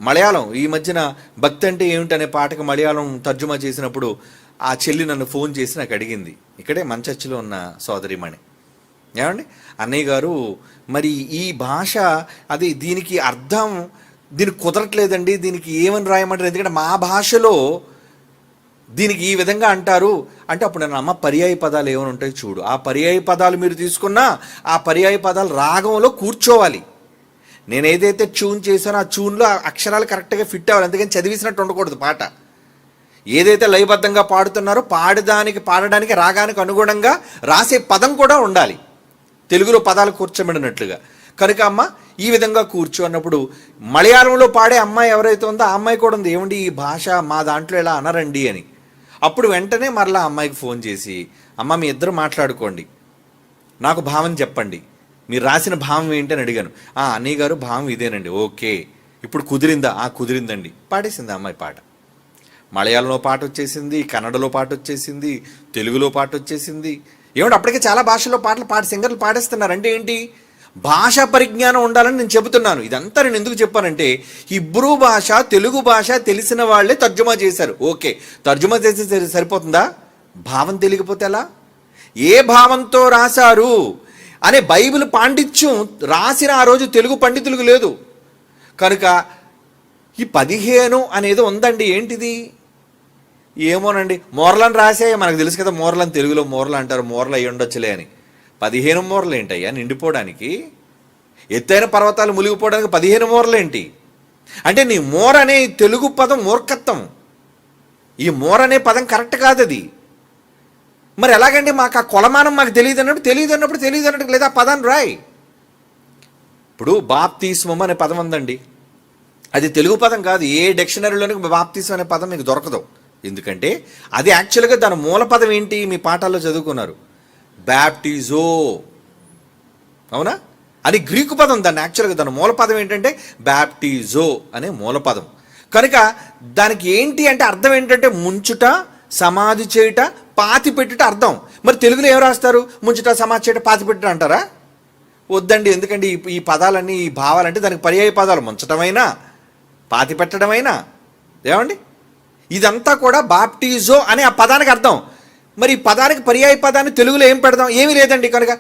మలయాళం, ఈ మధ్యన భక్తి అంటే ఏమిటనే పాటకు మలయాళం తర్జుమా చేసినప్పుడు ఆ చెల్లి నన్ను ఫోన్ చేసి నాకు అడిగింది, ఇక్కడే మంచర్చిలో ఉన్న సోదరిమణి, ఏమండి అన్నయ్య గారు మరి ఈ భాష అది దీనికి అర్థం దీనికి కుదరట్లేదండి, దీనికి ఏమని రాయమంటారు, ఎందుకంటే మా భాషలో దీనికి ఈ విధంగా అంటారు అంటే, అప్పుడు నేను అమ్మ పర్యాయ పదాలు ఏమైనా ఉంటాయి చూడు, ఆ పర్యాయ పదాలు మీరు తీసుకున్నా ఆ పర్యాయ పదాలు రాగంలో కూర్చోవాలి. నేను ఏదైతే ట్యూన్ చేశానో ఆ ట్యూన్లో అక్షరాలు కరెక్ట్గా ఫిట్ అవ్వాలి, అందుకని చదివిసినట్టు ఉండకూడదు పాట. ఏదైతే లయబద్ధంగా పాడుతున్నారో పాడడానికి రాగానికి అనుగుణంగా రాసే పదం కూడా ఉండాలి, తెలుగులో పదాలు కూర్చోబడినట్లుగా. కనుక అమ్మ ఈ విధంగా కూర్చో అన్నప్పుడు మలయాళంలో పాడే అమ్మాయి ఎవరైతే ఉందో ఆ అమ్మాయి కూడా ఉంది, ఏమండి ఈ భాష మా దాంట్లో ఎలా అనరండి అని. అప్పుడు వెంటనే మరలా అమ్మాయికి ఫోన్ చేసి, అమ్మ మీ ఇద్దరు మాట్లాడుకోండి, నాకు భావం చెప్పండి, మీరు రాసిన భావం ఏంటి అని అడిగాను. అన్నయ్య గారు భావం ఇదేనండి. ఓకే, ఇప్పుడు కుదిరిందా? కుదిరిందండి. పాడేసింది ఆ అమ్మాయి పాట. మలయాళంలో పాట వచ్చేసింది, కన్నడలో పాట వచ్చేసింది, తెలుగులో పాట వచ్చేసింది. ఏమంటే అప్పటికే చాలా భాషల్లో పాటలు సింగర్లు పాడేస్తున్నారు. అంటే ఏంటి? భాషా పరిజ్ఞానం ఉండాలని నేను చెబుతున్నాను. ఇదంతా నేను ఎందుకు చెప్పానంటే, హిబ్రూ భాష తెలుగు భాష తెలిసిన వాళ్ళే తర్జుమా చేశారు. ఓకే, తర్జుమా చేస్తే సరిపోతుందా? భావం తెలియకపోతే ఎలా? ఏ భావంతో రాశారు అనే బైబిల్ పాండిత్యం రాసిన ఆ రోజు తెలుగు పండితులకు లేదు. కనుక ఈ 15 అనేది ఉందండి. ఏంటిది? ఏమోనండి, మోర్లను రాసే, మనకు తెలుసు కదా మోర్లని, తెలుగులో మోర్లు అంటారు, మోర్లు అయ్యి ఉండొచ్చులే అని. 15 మోర్లు ఏంటయ్యా నిండిపోవడానికి? ఎత్తైన పర్వతాలు మునిగిపోవడానికి 15 మోర్లు ఏంటి? అంటే నీ మోర్ అనే తెలుగు పదం మూర్ఖత్వం. ఈ మోర్ అనే పదం కరెక్ట్ కాదు. అది మరి ఎలాగండి? మాకు ఆ కొలమానం మాకు తెలియదు అన్నప్పుడు లేదా పదాన్ని రాయి. ఇప్పుడు బాప్తిస్మం అనే పదం ఉందండి, అది తెలుగు పదం కాదు. ఏ డిక్షనరీలోనికి బాప్తిస్మం అనే పదం మీకు దొరకదు. ఎందుకంటే అది యాక్చువల్గా దాని మూల పదం ఏంటి? మీ పాఠాల్లో చదువుకున్నారు, బ్యాప్టిజో. అవునా? అది గ్రీకు పదం. దాన్ని యాక్చువల్గా దాని మూల పదం ఏంటంటే బ్యాప్టిజో అనే మూల పదం. కనుక దానికి ఏంటి అంటే అర్థం ఏంటంటే ముంచుట, సమాధి చేయుట, పాతి పెట్టుట అర్థం. మరి తెలుగులో ఏం రాస్తారు? ముంచుట, సమాధి చేయుట, పాతి పెట్టుట అంటారా? వద్దండి. ఎందుకంటే ఈ పదాలన్నీ, ఈ భావాలంటే దానికి పర్యాయ పదాలు. ముంచటమైనా, పాతి పెట్టడమైనా. ఏమండి? ఇదంతా కూడా బాప్టిజో అనే ఆ పదానికి అర్థం. మరి ఈ పదానికి పర్యాయ పదాన్ని తెలుగులో ఏం పెడదాం? ఏమీ లేదండి. కనుక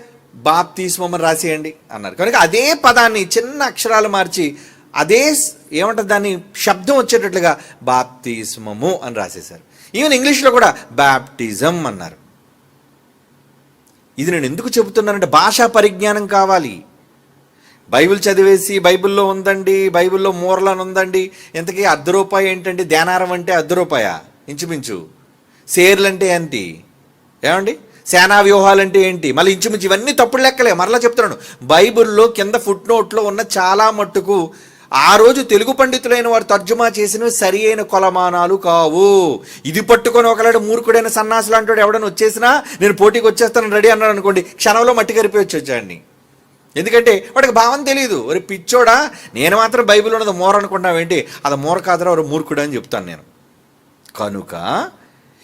బాప్తిస్మం అని రాసేయండి అన్నారు. కనుక అదే పదాన్ని చిన్న అక్షరాలు మార్చి అదే ఏమంటారు దాన్ని శబ్దం వచ్చేటట్లుగా బాప్తిస్మము అని రాసేశారు. ఈవెన్ ఇంగ్లీష్లో కూడా బ్యాప్టిజం అన్నారు. ఇది నేను ఎందుకు చెబుతున్నానంటే భాషా పరిజ్ఞానం కావాలి. బైబిల్ చదివేసి బైబిల్లో ఉందండి, బైబిల్లో మూరలను ఉందండి, ఇంతకీ ₹1 ఏంటండి? ధ్యానారం అంటే ₹1 ఇంచుమించు. షేర్లు అంటే ఏంటి? ఏమండి? సేనా వ్యూహాలు అంటే ఏంటి? మళ్ళీ ఇంచుమించు ఇవన్నీ తప్పుడు లెక్కలే. మరలా చెప్తున్నాను, బైబిల్లో కింద ఫుట్ నోట్లో ఉన్న చాలా మట్టుకు ఆ రోజు తెలుగు పండితులైన వారు తర్జుమా చేసినవి సరి అయిన కొలమానాలు కావు. ఇది పట్టుకొని ఒకలాడు మూర్ఖుడైన సన్నాసులు అంటాడు ఎవడని వచ్చేసినా నేను పోటీకి వచ్చేస్తాను రెడీ అన్నాడు అనుకోండి, క్షణంలో మట్టి కరిపి వచ్చాడిని. ఎందుకంటే వాడికి భావం తెలియదు. ఒరే పిచ్చోడా, నేను మాత్రం బైబిల్ ఉన్నది మోర అనుకుంటావేంటి? అది మోర కాదురా, ఒక మూర్ఖుడు అని చెప్తాను నేను. కనుక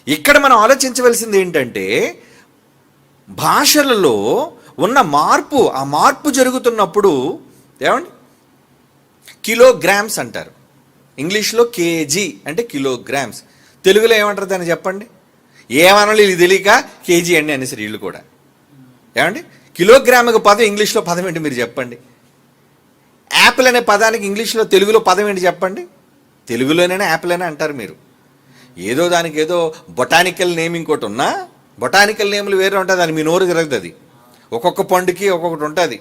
ఇక్కడ మనం ఆలోచించవలసింది ఏంటంటే భాషలలో ఉన్న మార్పు. ఆ మార్పు జరుగుతున్నప్పుడు ఏమండి కిలోగ్రామ్స్ అంటారు. ఇంగ్లీష్లో కేజీ అంటే కిలోగ్రామ్స్. తెలుగులో ఏమంటారు దాన్ని చెప్పండి? ఏమనాలి ఇది తెలియక కేజీ అండి అనేసి వీళ్ళు కూడా. ఏమండి కిలోగ్రామ్కి పదం ఇంగ్లీష్లో పదం ఏంటి మీరు చెప్పండి? యాపిల్ అనే పదానికి ఇంగ్లీష్లో తెలుగులో పదం ఏంటి చెప్పండి? తెలుగులోనైనా యాపిల్ అనే అంటారు మీరు. ఏదో దానికి ఏదో బొటానికల్ నేమ్ ఇంకోటి ఉన్నా, బొటానికల్ నేమ్లు వేరే ఉంటుంది. అది మీ నోరు తిరగదు. అది ఒక్కొక్క పండుకి ఒక్కొక్కటి ఉంటుంది.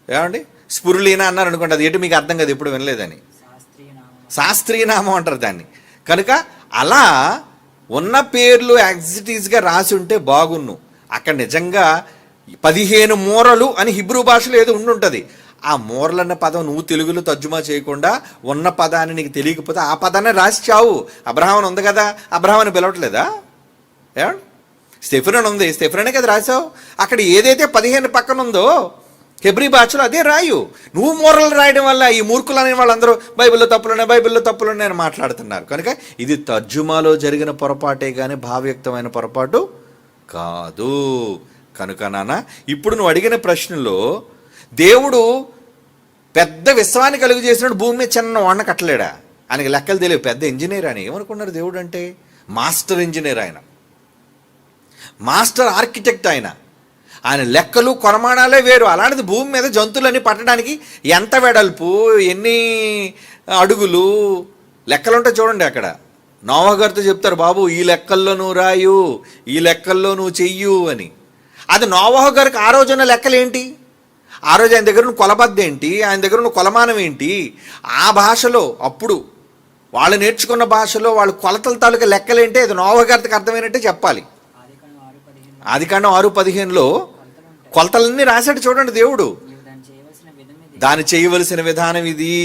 ఏమండి స్పురులీనా అన్నారు అనుకోండి, అది ఏంటి మీకు అర్థం కదా, ఎప్పుడు వినలేదని. శాస్త్రీయ నామం అంటారు దాన్ని. కనుక అలా ఉన్న పేర్లు యాక్సిటీస్గా రాసి ఉంటే బాగున్ను. అక్కడ నిజంగా 15 మూరలు అని హిబ్రూ భాషలో ఏదో ఉండుంటుంది. ఆ మూరలు అన్న పదం నువ్వు తెలుగులో తర్జుమా చేయకుండా ఉన్న పదాన్ని నీకు తెలియకపోతే ఆ పదాన్ని రాసి చావు. అబ్రహాం ఉంది కదా, అబ్రహాం అని పిలవట్లేదా? ఏమండి స్టెఫెన్ ఉంది, స్టెఫెనే కదా రాసావు. అక్కడ ఏదైతే 15 పక్కన ఉందో హెబ్రీ భాషలో అదే రాయు. నువ్వు మూరలు రాయడం వల్ల ఈ మూర్ఖులు అనే వాళ్ళందరూ బైబిల్లో తప్పులున్నాయి అని మాట్లాడుతున్నారు. కనుక ఇది తర్జుమాలో జరిగిన పొరపాటే కానీ భావయుక్తమైన పొరపాటు కాదు. కనుక నాన్న ఇప్పుడు నువ్వు అడిగిన ప్రశ్నలో దేవుడు పెద్ద విశ్వాన్ని కలుగు చేసినట్టు భూమి మీద చిన్న వాడిన కట్టలేడా? ఆయనకి లెక్కలు తెలియవు, పెద్ద ఇంజనీర్ అని. ఏమనుకున్నారు దేవుడు అంటే? మాస్టర్ ఇంజనీర్ ఆయన, మాస్టర్ ఆర్కిటెక్ట్ ఆయన. ఆయన లెక్కలు కొలమానాలే వేరు. అలాంటిది భూమి మీద జంతువులన్నీ పట్టడానికి ఎంత వెడల్పు, ఎన్ని అడుగులు లెక్కలుంటే చూడండి. అక్కడ నోవహు గారితో చెప్తారు, బాబు ఈ లెక్కల్లో నువ్వు రాయు, ఈ లెక్కల్లో నువ్వు చెయ్యు అని. అది నోవహు గారికి ఆ రోజున్న లెక్కలు ఏంటి? ఆ రోజు ఆయన దగ్గర ఉన్న కొలబద్ద ఏంటి? ఆయన దగ్గర ఉన్న కొలమానం ఏంటి? ఆ భాషలో అప్పుడు వాళ్ళు నేర్చుకున్న భాషలో వాళ్ళు కొలతల తాలూకా లెక్కలేంటి? అది నోవహు గారికి అర్థమైనట్టే చెప్పాలి. ఆదికాండం 6:15లో కొలతలన్నీ రాశాడు చూడండి దేవుడు. దాన్ని చేయవలసిన విధానం ఇది.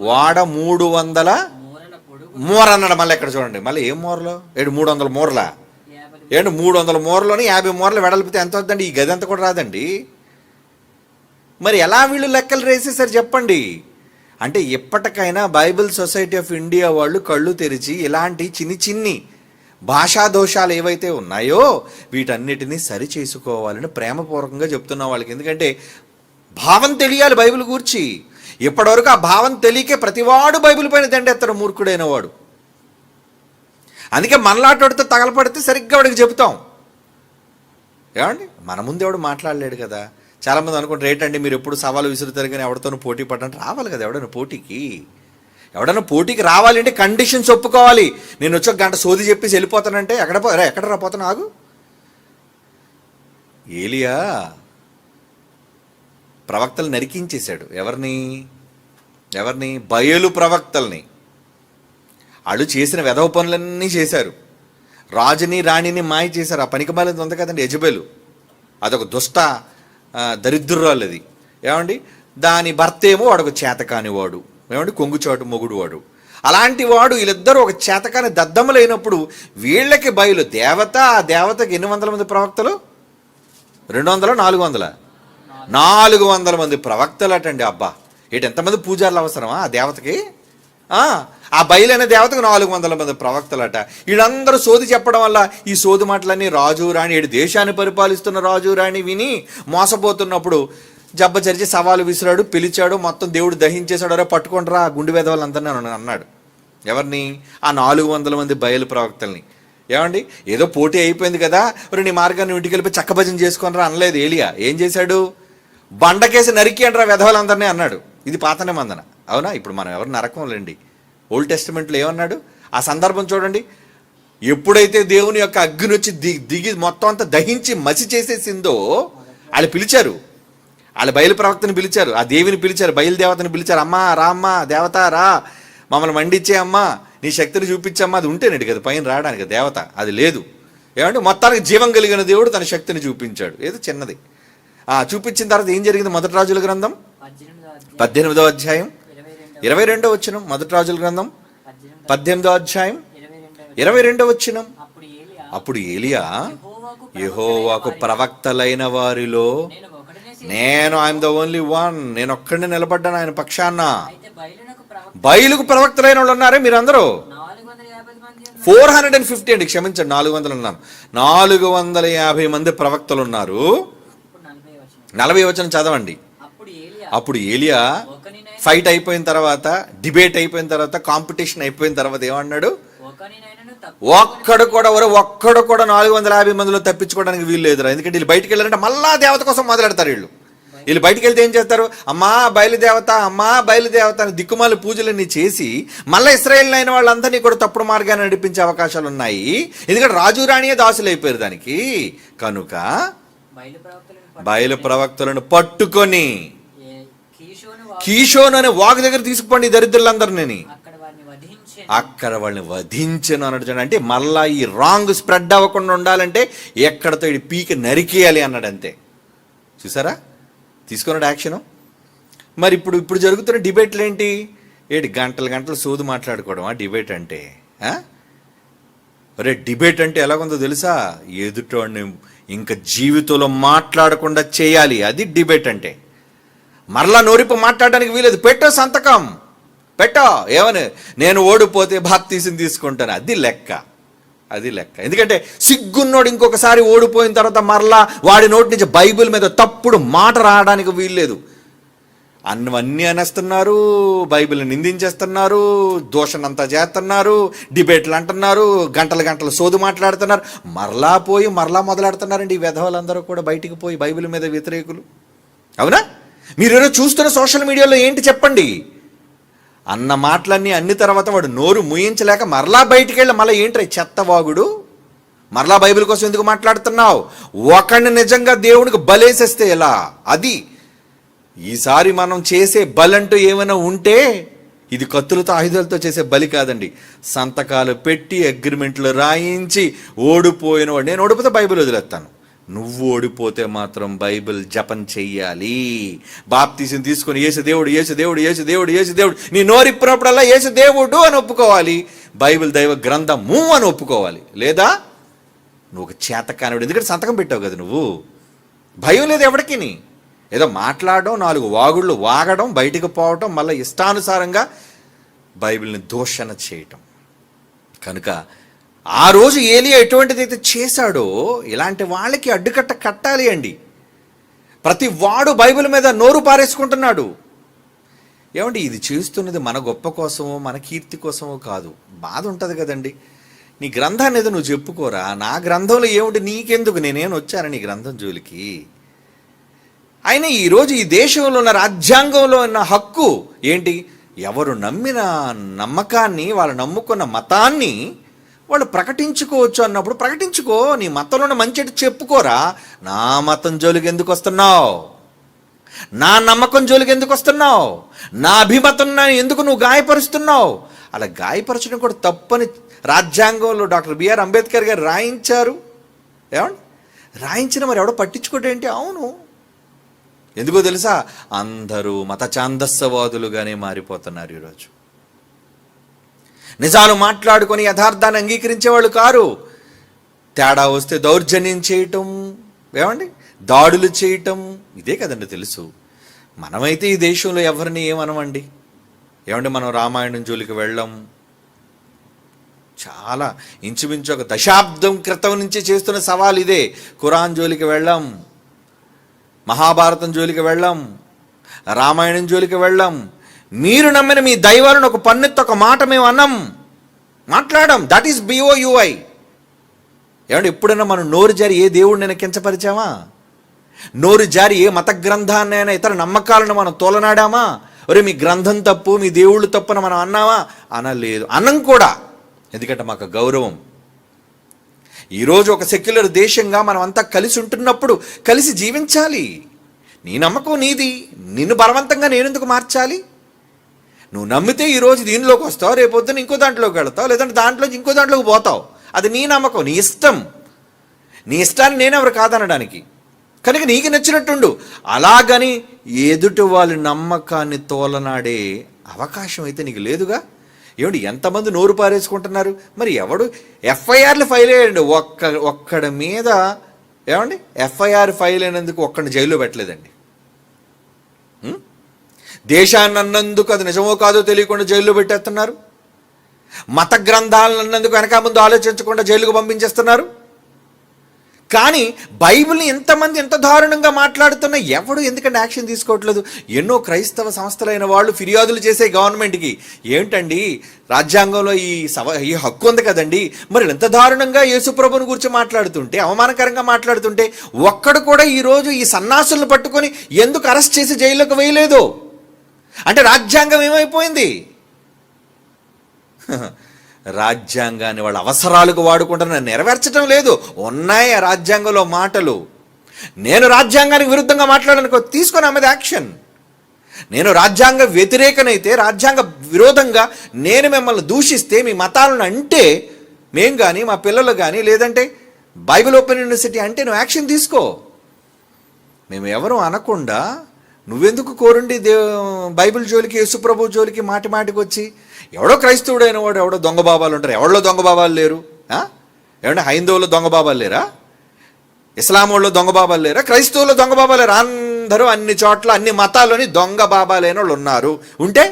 వాడ 300 మూర అన్నాడు. మళ్ళీ ఎక్కడ చూడండి, మళ్ళీ ఏం మూరలో 300 మూరలా? 300 మూరలోని 50 మూరలు వెడల్పితే ఎంత వద్దండి? ఈ గది అంతా కూడా రాదండి. మరి ఎలా వీళ్ళు లెక్కలు రేసేసారు చెప్పండి. అంటే ఎప్పటికైనా బైబిల్ సొసైటీ ఆఫ్ ఇండియా వాళ్ళు కళ్ళు తెరిచి ఇలాంటి చిన్ని భాషా దోషాలు ఏవైతే ఉన్నాయో వీటన్నిటినీ సరి చేసుకోవాలని ప్రేమపూర్వకంగా చెప్తున్నా వాళ్ళకి. ఎందుకంటే భావం తెలియాలి బైబిల్ గూర్చి. ఇప్పటివరకు ఆ భావం తెలియకే ప్రతివాడు బైబిల్ పైన దండెత్తడు, మూర్ఖుడైన వాడు. అందుకే మనలాటోడితో తగలపడితే సరిగ్గా వాడికి చెబుతాం. ఏమండి, మన ముందు ఎవడు మాట్లాడలేడు కదా. చాలామంది అనుకుంటారు ఏంటండి మీరు ఎప్పుడు సవాలు విసురుతారు కానీ ఎవరితోనూ పోటీ పడ్డానికి రావాలి కదా. ఎవడన్నా పోటీకి రావాలంటే కండిషన్స్ ఒప్పుకోవాలి. నేను వచ్చి 1 గంట సోది చెప్పేసి వెళ్ళిపోతానంటే ఎక్కడ రాపోతాను ఆగు. ఏలియా ప్రవక్తలు నరికించేశాడు. ఎవరిని? బయలు ప్రవక్తల్ని. వాళ్ళు చేసిన వెధవ పనులన్నీ చేశారు. రాజుని రాణిని మాయ చేశారు. ఆ పనికి మాలింది ఉంది కదండి యెజబెలు, అదొక దుష్ట దరిద్రురాలు అది. ఏమండి, దాని భర్త ఏమో వాడు చేతకానివాడు, ఏమండి కొంగుచాటు మొగుడు వాడు. అలాంటి వాడు వీళ్ళిద్దరూ ఒక చేతకాని దద్దమ్మలైనప్పుడు వీళ్ళకి బయలు దేవత. ఆ దేవతకి ఎన్ని వందల మంది ప్రవక్తలు? 200 400? 400 మంది ప్రవక్తలు అటండి. అబ్బా, ఎంతమంది పూజారులు అవసరమా ఆ దేవతకి? ఆ బయలైన దేవతకు 400 మంది ప్రవక్తలట. వీళ్ళందరూ సోది చెప్పడం వల్ల ఈ సోది మాటలన్నీ రాజు రాణి, దేశాన్ని పరిపాలిస్తున్న రాజు రాణి విని మోసపోతున్నప్పుడు జబ్బ చరిచి సవాలు విసిరాడు, పిలిచాడు, మొత్తం దేవుడు దహించేశాడు. అరే పట్టుకుంటారా ఆ గుండె వేదవాళ్ళందరినీ అన్నాడు. ఎవరిని? ఆ 400 మంది బయలు ప్రవక్తల్ని. ఏమండి, ఏదో పోటీ అయిపోయింది కదా, నీ మార్గాన్ని ఇంటికి వెళ్ళిపోయి చక్కభజన చేసుకొనరా అనలేదు ఏలియా. ఏం చేశాడు? బండకేసి నరికి అంటారా వెధవలందరినీ అన్నాడు. ఇది పాత నిబంధన, అవునా? ఇప్పుడు మనం ఎవరు నరకంలేండి. ఓల్డ్ టెస్టిమెంట్లో ఏమన్నాడు? ఆ సందర్భం చూడండి. ఎప్పుడైతే దేవుని యొక్క అగ్ని వచ్చి దిగి మొత్తం అంతా దహించి మసి చేసేసిందో వాళ్ళు పిలిచారు, వాళ్ళ బయలు ప్రవక్తని పిలిచారు, ఆ దేవిని పిలిచారు, బయలుదేవతని పిలిచారు. అమ్మా రా, అమ్మా దేవత రా, మమ్మల్ని మండిచ్చే అమ్మా, నీ శక్తిని చూపించమ్మా. అది ఉంటేనండి కదా పైన రావడానికి దేవత, అది లేదు. ఏమంటే మొత్తానికి జీవం కలిగిన దేవుడు తన శక్తిని చూపించాడు. ఏదో చిన్నది చూపించిన తర్వాత ఏం జరిగింది? మొదటి రాజుల గ్రంథం 18వ అధ్యాయం 22వ వచనం. మొదటి రాజుల గ్రంథం 18వ అధ్యాయం 22వ వచనం. అప్పుడు ఏలియా యెహోవాకు ప్రవక్తలైన వారిలో నేను ఐఎమ్ ద ఓన్లీ వన్, నేను ఒక్కడిని నిలబడ్డాను ఆయన పక్షాన. బయలుకు ప్రవక్తలైన వాళ్ళు ఉన్నారే మీరందరూ 450 అండి, క్షమించండి 400 ఉన్నాను. 450 మంది ప్రవక్తలు ఉన్నారు. 40వ వచనం చదవండి. అప్పుడు ఏలియా ఫైట్ అయిపోయిన తర్వాత, డిబేట్ అయిపోయిన తర్వాత, కాంపిటీషన్ అయిపోయిన తర్వాత ఏమన్నాడు? ఒక్కడు కూడా 450 మందిలో తప్పించుకోవడానికి వీలు లేదురా. ఎందుకంటే వీళ్ళు బయటికి వెళ్ళారంటే మళ్ళా దేవత కోసం మొదలెడతారు. వీళ్ళు బయటికి వెళ్తే ఏం చేస్తారు? అమ్మా బయలుదేవత, అమ్మా బయలుదేవత అని దిక్కుమాల పూజలన్నీ చేసి మళ్ళీ ఇశ్రాయేల్ అయిన వాళ్ళందరినీ కూడా తప్పుడు మార్గాన్ని నడిపించే అవకాశాలు ఉన్నాయి. ఎందుకంటే రాజు రాణియే దాసులు అయిపోయారు దానికి. కనుక బయలు ప్రవక్తలను పట్టుకొని కీషోను అనే వాగు దగ్గర తీసుకుపోండి దరిద్రులందరినీ, అక్కడ వాళ్ళని వధించను అన్నాడు. అంటే మళ్ళా ఈ రాంగ్ స్ప్రెడ్ అవ్వకుండా ఉండాలంటే ఎక్కడతో ఈ పీక నరికేయాలి అన్నాడు. అంతే. చూసారా తీసుకున్నాడు యాక్షను. మరి ఇప్పుడు జరుగుతున్న డిబేట్లు ఏంటి? గంటలు సోదు మాట్లాడుకోవడం ఆ డిబేట్ అంటే? అరే డిబేట్ అంటే ఎలాగుందో తెలుసా? ఎదుటోడిని ఇంకా జీవితంలో మాట్లాడకుండా చేయాలి, అది డిబేట్ అంటే. మరలా నోరిపు మాట్లాడడానికి వీలేదు. పెట్టో సంతకం పెట్టో, ఏమని నేను ఓడిపోతే బాప్తీసం తీసుకుంటాను, అది లెక్క. ఎందుకంటే సిగ్గున్నోడు ఇంకొకసారి ఓడిపోయిన తర్వాత మరలా వాడి నోటి నుంచి బైబిల్ మీద తప్పుడు మాట రావడానికి వీల్లేదు. అన్నీ అనేస్తున్నారు, బైబిల్ని నిందించేస్తున్నారు, దోషణంతా చేస్తున్నారు, డిబేట్లు అంటున్నారు, గంటలు సోదు మాట్లాడుతున్నారు, మరలా మొదలెడుతున్నారండి ఈ వెధవలందరూ కూడా బయటికి పోయి బైబిల్ మీద వ్యతిరేకులు. అవునా? మీరు చూస్తున్న సోషల్ మీడియాలో ఏంటి చెప్పండి? అన్న మాటలన్నీ అన్ని తర్వాత వాడు నోరు ముయించలేక మరలా బయటికి వెళ్ళి మళ్ళీ ఏంట్రా చెత్తవాగుడు, మరలా బైబిల్ కోసం ఎందుకు మాట్లాడుతున్నావు? ఒకడిని నిజంగా దేవునికి బలేసేస్తే ఎలా? అది ఈసారి మనం చేసే బలంటూ ఏమైనా ఉంటే ఇది కత్తులతో ఆయుధాలతో చేసే బలి కాదండి. సంతకాలు పెట్టి అగ్రిమెంట్లు రాయించి ఓడిపోయిన వాడు, నేను ఓడిపోతే బైబిల్ వదిలేస్తాను, నువ్వు ఓడిపోతే మాత్రం బైబిల్ జపం చెయ్యాలి. బాప్తీసం తీసుకొని యేసు దేవుడు నీ నోరిప్పినప్పుడల్లా యేసు దేవుడు అని ఒప్పుకోవాలి, బైబిల్ దైవ గ్రంథము అని ఒప్పుకోవాలి. లేదా నువ్వు ఒక చేతకానుడు. ఎందుకంటే సంతకం పెట్టావు కదా నువ్వు. భయం లేదు ఎవరికి. ఏదో మాట్లాడడం, 4 వాగుళ్ళు వాగడం, బయటికి పోవటం, మళ్ళీ ఇష్టానుసారంగా బైబిల్ని దూషణ చేయటం. కనుక ఆ రోజు ఏలియా ఎటువంటిదైతే చేశాడో ఇలాంటి వాళ్ళకి అడ్డుకట్ట కట్టాలి అండి. ప్రతి వాడు బైబిల్ మీద నోరు పారేసుకుంటున్నాడు. ఏమండి, ఇది చేస్తున్నది మన గొప్ప కోసమో మన కీర్తి కోసమో కాదు. బాధ ఉంటుంది కదండి. నీ గ్రంథాన్ని ఏదో నువ్వు చెప్పుకోరా, నా గ్రంథంలో ఏమిటి నీకెందుకు, నేనేం వచ్చాను నీ గ్రంథం జోలికి. అయినా ఈరోజు ఈ దేశంలో ఉన్న రాజ్యాంగంలో ఉన్న హక్కు ఏంటి? ఎవరు నమ్మిన నమ్మకాన్ని, వాళ్ళు నమ్ముకున్న మతాన్ని వాళ్ళు ప్రకటించుకోవచ్చు అన్నప్పుడు ప్రకటించుకో. నీ మతంలో ఉన్న మంచి చెప్పుకోరా. నా మతం జోలికి ఎందుకు వస్తున్నావు? నా నమ్మకం జోలికి ఎందుకు వస్తున్నావు? నా అభిమతం ఎందుకు నువ్వు గాయపరుస్తున్నావు? అలా గాయపరచడం కూడా తప్పని రాజ్యాంగంలో డాక్టర్ బిఆర్ అంబేద్కర్ గారు రాయించారు. ఏమండి, రాయించిన మరి ఎవడో పట్టించుకోటేంటి? అవును, ఎందుకో తెలుసా? అందరూ మత ఛాందస్సవాదులుగానే మారిపోతున్నారు ఈరోజు. నిజాలు మాట్లాడుకొని యథార్థాన్ని అంగీకరించేవాళ్ళు కారు. తేడా వస్తే దౌర్జన్యం చేయటం, ఏమండి, దాడులు చేయటం, ఇదే కదండి తెలుసు. మనమైతే ఈ దేశంలో ఎవరిని ఏమనమండి. ఏమండి, మనం రామాయణం జోలికి వెళ్ళం. చాలా ఇంచుమించు ఒక దశాబ్దం క్రితం నుంచి చేస్తున్న సవాల్ ఇదే. ఖురాన్ జోలికి వెళ్ళం, మహాభారతం జోలికి వెళ్ళం, రామాయణం జోలికి వెళ్ళం. మీరు నమ్మిన మీ దైవాలను ఒక పన్నెత్తి ఒక మాట మేము అన్నాం, మాట్లాడడం. That is BOUI. ఏమంటే, ఎప్పుడైనా మనం నోరు జారి ఏ దేవుడినైనా కించపరిచామా? నోరు జారి ఏ మత గ్రంథాన్నైనా, ఇతర నమ్మకాలను మనం తోలనాడామా? ఒరే మీ గ్రంథం తప్పు, మీ దేవుళ్ళు తప్పు అని మనం అన్నామా? అనలేదు, అన్నం కూడా. ఎందుకంటే మాకు గౌరవం. ఈరోజు ఒక సెక్యులర్ దేశంగా మనం అంతా కలిసి ఉంటున్నప్పుడు కలిసి జీవించాలి. నీ నమ్మకం నీది, నిన్ను బలవంతంగా నేనెందుకు మార్చాలి? నువ్వు నమ్మితే ఈరోజు దీనిలోకి వస్తావు, రేపొద్దున ఇంకో దాంట్లోకి వెళతావు, లేదంటే దాంట్లోకి ఇంకో దాంట్లోకి పోతావు. అది నీ నమ్మకం, నీ ఇష్టం. నీ ఇష్టాన్ని నేనెవరు కాదనడానికి. కనుక నీకు నచ్చినట్టుండు. అలాగని ఎదుటి వాళ్ళ నమ్మకాన్ని తోలనాడే అవకాశం అయితే నీకు లేదుగా. ఏమిటి, ఎంతమంది నోరు పారేసుకుంటున్నారు? మరి ఎవడు FIRలు ఫైల్ అయ్యండి, ఒక్కడి మీద ఏమండి FIR ఫైల్ అయినందుకు ఒక్కడిని జైల్లో పెట్టలేదండి. దేశాన్ని అన్నందుకు అది నిజమో కాదో తెలియకుండా జైల్లో పెట్టేస్తున్నారు. మత గ్రంథాలను అన్నందుకు వెనక ముందు ఆలోచించకుండా జైలుకు పంపించేస్తున్నారు. కానీ బైబిల్ని ఎంతమంది ఎంత దారుణంగా మాట్లాడుతున్నా ఎవడు ఎందుకంటే యాక్షన్ తీసుకోవట్లేదు? ఎన్నో క్రైస్తవ సంస్థలైన వాళ్ళు ఫిర్యాదులు చేసే గవర్నమెంట్కి, ఏంటండి రాజ్యాంగంలో ఈ హక్కు ఉంది కదండి, మరి ఎంత దారుణంగా యేసుప్రభుని గురించి మాట్లాడుతుంటే, అవమానకరంగా మాట్లాడుతుంటే ఒక్కడు కూడా ఈరోజు ఈ సన్నాసులను పట్టుకొని ఎందుకు అరెస్ట్ చేసి జైల్లోకి వేయలేదు? అంటే రాజ్యాంగం ఏమైపోయింది? రాజ్యాంగాన్ని వాళ్ళ అవసరాలకు వాడుకుంటున్న నెరవేర్చడం లేదు. ఉన్నాయి ఆ రాజ్యాంగంలో మాటలు. నేను రాజ్యాంగానికి విరుద్ధంగా మాట్లాడనుకో, తీసుకొని ఆమెది యాక్షన్. నేను రాజ్యాంగ వ్యతిరేకనైతే, రాజ్యాంగ విరోధంగా నేను మిమ్మల్ని దూషిస్తే, మీ మతాలను అంటే మేం కానీ మా పిల్లలు కానీ, లేదంటే బైబిల్ ఓపెన్ యూనివర్సిటీ అంటే నువ్వు యాక్షన్ తీసుకో. మేము ఎవరు అనకుండా నువ్వెందుకు కోరండి బైబిల్ జోలికి, యేసుప్రభు జోలికి మాటి మాటికి వచ్చి? ఎవడో క్రైస్తవుడైన వాడు ఎవడో దొంగ బాబాలు ఉంటారు. ఎవడో దొంగ బాబాలు లేరు? ఏమంటే హైందవులు దొంగ బాబాలు లేరా? ఇస్లాం వాళ్ళు దొంగ బాబాలు లేరా? క్రైస్తవులు దొంగ బాబాలు లేరా? అందరూ అన్ని చోట్ల అన్ని మతాల్లోని దొంగ బాబాలైన వాళ్ళు ఉన్నారు. ఉంటే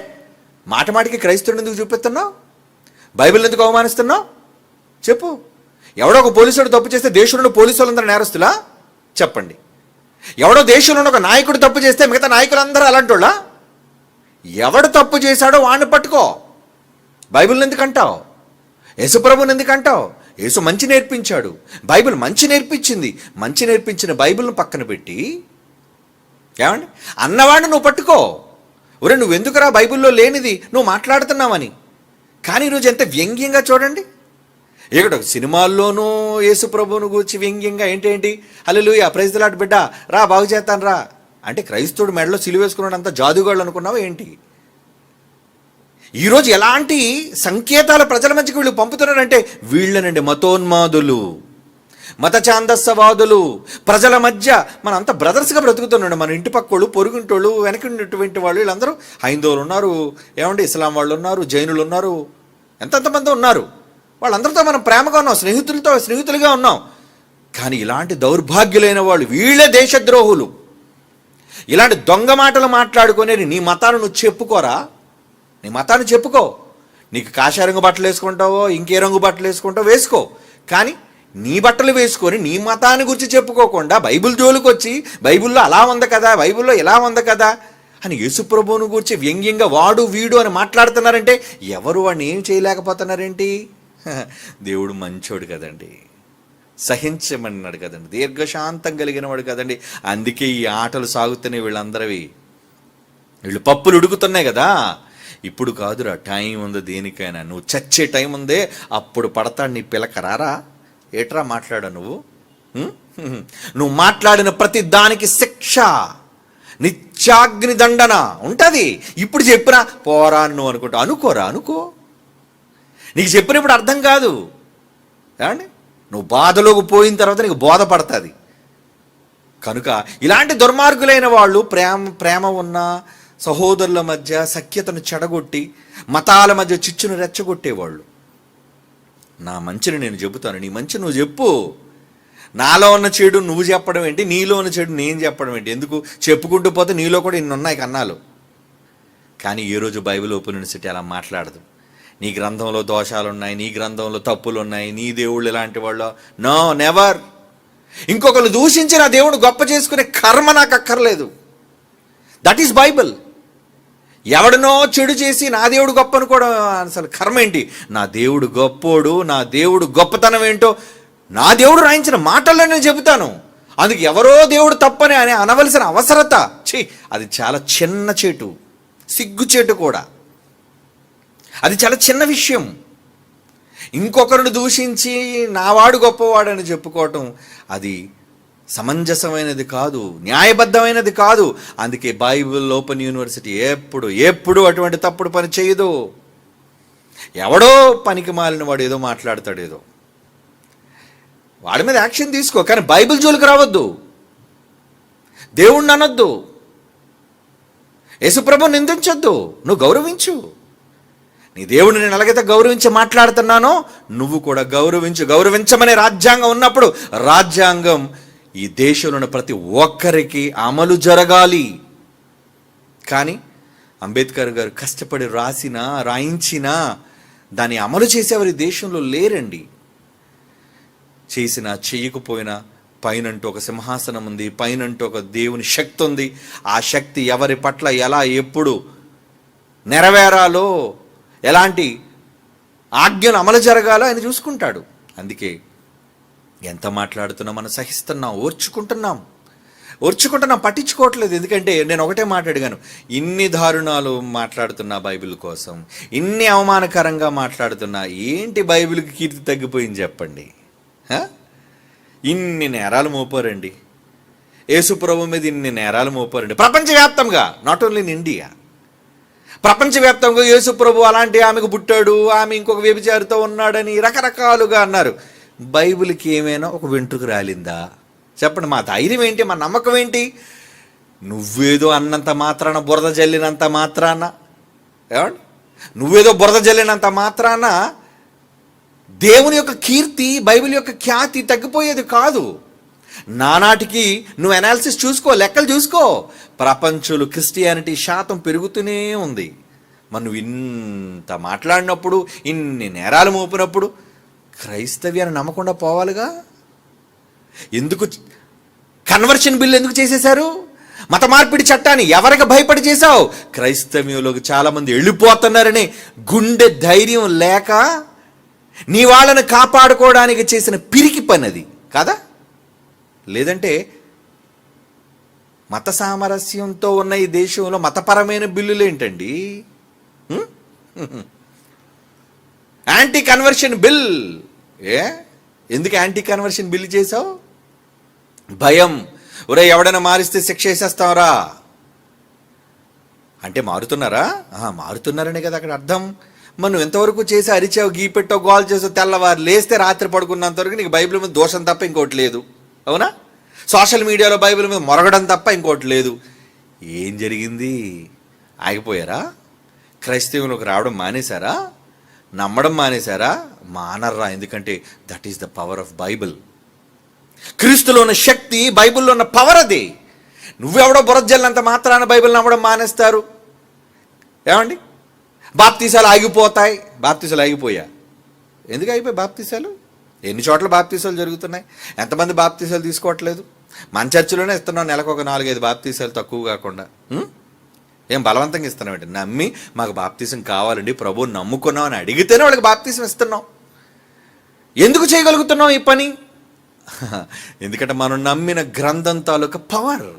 మాటి మాటికి క్రైస్తవుని ఎందుకు చూపిస్తున్నావు? బైబిల్ ఎందుకు అవమానిస్తున్నావు? చెప్పు. ఎవడో ఒక పోలీసుడు తప్పు చేస్తే దేశంలో పోలీసు వాళ్ళందరూ నేరస్తులా? చెప్పండి. ఎవడో దేశంలో ఒక నాయకుడు తప్పు చేస్తే మిగతా నాయకులందరూ అలాంటోళ్ళ? ఎవడు తప్పు చేశాడో వాడిని పట్టుకో. బైబిల్ని ఎందుకు అంటావు? యేసుప్రభుని ఎందుకు అంటావు? యేసు మంచి నేర్పించాడు, బైబిల్ మంచి నేర్పించింది. మంచి నేర్పించిన బైబిల్ను పక్కన పెట్టి ఏమండి అన్నవాడిని నువ్వు పట్టుకో. ఒరే నువ్వెందుకురా బైబిల్లో లేనిది నువ్వు మాట్లాడుతున్నావని. కానీ ఈరోజు ఎంత వ్యంగ్యంగా చూడండి. ఇక్కడ సినిమాల్లోనూ యేసుప్రభువును గూర్చి వ్యంగ్యంగా ఏంటేంటి, హల్లెలూయా ప్రైజ్ ది లార్డ్ బిడ్డ రా బాగు చేస్తాను రా అంటే క్రైస్తవుడు మెడలో సిలువేసుకున్నాడు అంతా జాదుగాళ్ళు అనుకున్నావా ఏంటి? ఈరోజు ఎలాంటి సంకేతాల ప్రజల మధ్యకి వీళ్ళు పంపుతున్నారంటే వీళ్ళనండి మతోన్మాదులు, మత ఛాందస్సవాదులు. ప్రజల మధ్య మనం అంతా బ్రదర్స్గా బ్రతుకుతున్నాడు. మన ఇంటి పక్కోళ్ళు, పొరుగుంటోళ్ళు, వెనకున్నటువంటి వాళ్ళు వీళ్ళందరూ హైందవులు ఉన్నారు, ఏమంటే ఇస్లాం వాళ్ళు ఉన్నారు, జైనులు ఉన్నారు, ఎంతమంది ఉన్నారు. వాళ్ళందరితో మనం ప్రేమగా ఉన్నాం, స్నేహితులుగా ఉన్నాం. కానీ ఇలాంటి దౌర్భాగ్యులైన వాళ్ళు వీళ్ళే దేశద్రోహులు. ఇలాంటి దొంగ మాటలు మాట్లాడుకునేది నీ మతాన్ని నువ్వు చెప్పుకోరా. నీ మతాన్ని చెప్పుకో. నీకు కాషాయ రంగు బట్టలు వేసుకుంటావో ఇంకే రంగు బట్టలు వేసుకుంటావో వేసుకో, కానీ నీ బట్టలు వేసుకొని నీ మతాన్ని గురించి చెప్పుకోకుండా బైబిల్ జోలికి వచ్చి బైబిల్లో అలా ఉంది కదా, బైబిల్లో ఇలా ఉంది కదా అని యేసుప్రభువుని గురించి వ్యంగ్యంగా వాడు వీడు అని మాట్లాడుతున్నారంటే ఎవరు వాడిని ఏం చేయలేకపోతున్నారేంటి? దేవుడు మంచోడు కదండి, సహించమన్నాడు కదండి, దీర్ఘశాంతం కలిగిన వాడు కదండి. అందుకే ఈ ఆటలు సాగుతున్నాయి వీళ్ళందరివి. వీళ్ళు పప్పులు ఉడుకుతున్నాయి కదా. ఇప్పుడు కాదురా, టైం ఉంది దేనికైనా. నువ్వు చచ్చే టైం ఉందే, అప్పుడు పడతాడు నీ పిలకరారా. ఏట్రా మాట్లాడా నువ్వు? నువ్వు మాట్లాడిన ప్రతి దానికి శిక్ష, నిత్యాగ్ని దండన ఉంటుంది. ఇప్పుడు చెప్పినా పోరా నువ్వు అనుకుంటా. అనుకోరా, అనుకో. నీకు చెప్పినప్పుడు అర్థం కాదు ఏమండి, నువ్వు బాధలోకి పోయిన తర్వాత నీకు బోధపడుతుంది. కనుక ఇలాంటి దుర్మార్గులైన వాళ్ళు ప్రేమ ఉన్న సహోదరుల మధ్య సఖ్యతను చెడగొట్టి మతాల మధ్య చిచ్చును రెచ్చగొట్టేవాళ్ళు. నా మంచిని నేను చెబుతాను, నీ మంచి నువ్వు చెప్పు. నాలో ఉన్న చెడు నువ్వు చెప్పడం ఏంటి, నీలో ఉన్న చెడు నేను చెప్పడం ఏంటి? ఎందుకు చెప్పుకుంటూ పోతే నీలో కూడా ఇన్ని ఉన్నాయి కన్నాలు. కానీ ఏ రోజు బైబిల్ ఓపెన్ యూనివర్సిటీ అలా మాట్లాడదు. నీ గ్రంథంలో దోషాలు ఉన్నాయి, నీ గ్రంథంలో తప్పులు ఉన్నాయి, నీ దేవుళ్ళు ఇలాంటి వాళ్ళు. No, never. ఇంకొకరు దూషించి నా దేవుడు గొప్ప చేసుకునే కర్మ నాకు అక్కర్లేదు. That is Bible. ఎవడనో చెడు చేసి నా దేవుడు గొప్ప అనుకోవడం అసలు కర్మ ఏంటి? నా దేవుడు గొప్పోడు, నా దేవుడు గొప్పతనం ఏంటో నా దేవుడు రాయించిన మాటల్లో నేను చెబుతాను. అందుకు ఎవరో దేవుడు తప్పని అని అనవలసిన అవసరత అది చాలా చిన్న చేటు, సిగ్గుచేటు కూడా. అది చాలా చిన్న విషయం. ఇంకొకరిని దూషించి నావాడు గొప్పవాడని చెప్పుకోవటం అది సమంజసమైనది కాదు, న్యాయబద్ధమైనది కాదు. అందుకే బైబిల్ ఓపెన్ యూనివర్సిటీ ఎప్పుడు అటువంటి తప్పుడు పని చేయదు. ఎవడో పనికి మాలిన వాడు ఏదో మాట్లాడతాడు, ఏదో వాడి మీద యాక్షన్ తీసుకో, కానీ బైబిల్ జోలికి రావద్దు, దేవుణ్ణి అనొద్దు, యేసుప్రభుని నిందించొద్దు. నువ్వు గౌరవించు. నీ దేవుడిని నేను ఎలాగైతే గౌరవించి మాట్లాడుతున్నానో నువ్వు కూడా గౌరవించు. గౌరవించమనే రాజ్యాంగం ఉన్నప్పుడు రాజ్యాంగం ఈ దేశంలో ఉన్న ప్రతి ఒక్కరికి అమలు జరగాలి. కానీ అంబేద్కర్ గారు కష్టపడి రాయించినా దాన్ని అమలు చేసేవారు ఈ దేశంలో లేరండి. చేసినా చెయ్యకపోయినా పైనంటూ ఒక సింహాసనం ఉంది, పైనంటూ ఒక దేవుని శక్తి ఉంది. ఆ శక్తి ఎవరి పట్ల ఎలా ఎప్పుడు నెరవేరాలో, ఎలాంటి ఆజ్ఞలు అమలు జరగాలో ఆయన చూసుకుంటాడు. అందుకే ఎంత మాట్లాడుతున్నా మనం సహిస్తున్నాం, ఓర్చుకుంటున్నాం, పట్టించుకోవట్లేదు. ఎందుకంటే నేను ఒకటే మాట అడిగాను, ఇన్ని దారుణాలు మాట్లాడుతున్నా బైబిల్ కోసం, ఇన్ని అవమానకరంగా మాట్లాడుతున్నా, ఏంటి బైబిల్కి కీర్తి తగ్గిపోయింది చెప్పండి? ఇన్ని నేరాలు మోపారండి, యేసుప్రభు మీద ఇన్ని నేరాలు మోపారండి ప్రపంచవ్యాప్తంగా, నాట్ ఓన్లీ ఇన్ ఇండియా. ప్రపంచవ్యాప్తంగా యేసుప్రభు అలాంటి ఆమెకు పుట్టాడు, ఆమె ఇంకొక వ్యభిచారితో ఉన్నాడని రకరకాలుగా అన్నారు. బైబిల్కి ఏమైనా ఒక వెంట్రుకు రాలిందా చెప్పండి? మా ధైర్యం ఏంటి, మా నమ్మకం ఏంటి? నువ్వేదో అన్నంత మాత్రాన, బురద జల్లినంత మాత్రాన, ఏమండి, నువ్వేదో బురద జల్లినంత మాత్రాన దేవుని యొక్క కీర్తి, బైబిల్ యొక్క ఖ్యాతి తగ్గిపోయేది కాదు. నానాటికి నువ్వు అనాలిసిస్ చూసుకో, లెక్కలు చూసుకో, ప్రపంచంలో క్రిస్టియానిటీ శాతం పెరుగుతూనే ఉంది. మరి నువ్వు ఇంత మాట్లాడినప్పుడు, ఇన్ని నేరాలు మోపినప్పుడు క్రైస్తవ్యాన్ని నమ్మకుండా పోవాలిగా. ఎందుకు కన్వర్షన్ బిల్ ఎందుకు చేసేశారు? మత మార్పిడి చట్టాన్ని ఎవరికి భయపడి చేశావు? క్రైస్తవ్యంలోకి చాలామంది వెళ్ళిపోతున్నారని గుండె ధైర్యం లేక నీ వాళ్ళని కాపాడుకోవడానికి చేసిన పిరికి పని అది కాదా? లేదంటే మత సామరస్యంతో ఉన్న ఈ దేశంలో మతపరమైన బిల్లులు ఏంటండి? Anti conversion bill. ఎందుకు యాంటీ కన్వర్షన్ బిల్ చేసావు? భయం. ఒరే ఎవడైనా మారిస్తే శిక్ష వేసేస్తావరా అంటే మారుతున్నారా? మారుతున్నారనే కదా అక్కడ అర్థం. మనం ఎంతవరకు చేసి అరిచావు, గీ పెట్టావు, గోల్ చేసావు, తెల్లవారు లేస్తే రాత్రి పడుకున్నంతవరకు నీకు బైబిల్ మీద దోషం తప్ప ఇంకోటి లేదు, అవునా? సోషల్ మీడియాలో బైబిల్ మీద మొరగడం తప్ప ఇంకోటి లేదు. ఏం జరిగింది? ఆగిపోయారా? క్రైస్తవంలోకి రావడం మానేశారా? నమ్మడం మానేశారా? మానర్రా. ఎందుకంటే that is the power of Bible. క్రీస్తులో ఉన్న శక్తి, బైబిల్లో ఉన్న పవర్ అది. నువ్వెవడో బురజల్లంత మాత్రాన బైబిల్ నమ్మడం మానేస్తారు. ఏమండి, బాప్తీసాలు ఆగిపోతాయి. బాప్తీసాలు ఆగిపోయా? ఎందుకు అయిపోయి బాప్తీసాలు? ఎన్ని చోట్ల బాప్తీసాలు జరుగుతున్నాయి? ఎంతమంది బాప్తీసాలు తీసుకోవట్లేదు? మన చర్చిలోనే ఇస్తున్నాం నెలకు ఒక 4-5 బాప్తీసాలు తక్కువ కాకుండా. ఏం బలవంతంగా ఇస్తున్నామండి? నమ్మి మాకు బాప్తీసం కావాలండి, ప్రభువుని నమ్ముకున్నాం అని అడిగితేనే వాళ్ళకి బాప్తీసం ఇస్తున్నాం. ఎందుకు చేయగలుగుతున్నాం ఈ పని? ఎందుకంటే మనం నమ్మిన గ్రంథం తాలూకా పవర్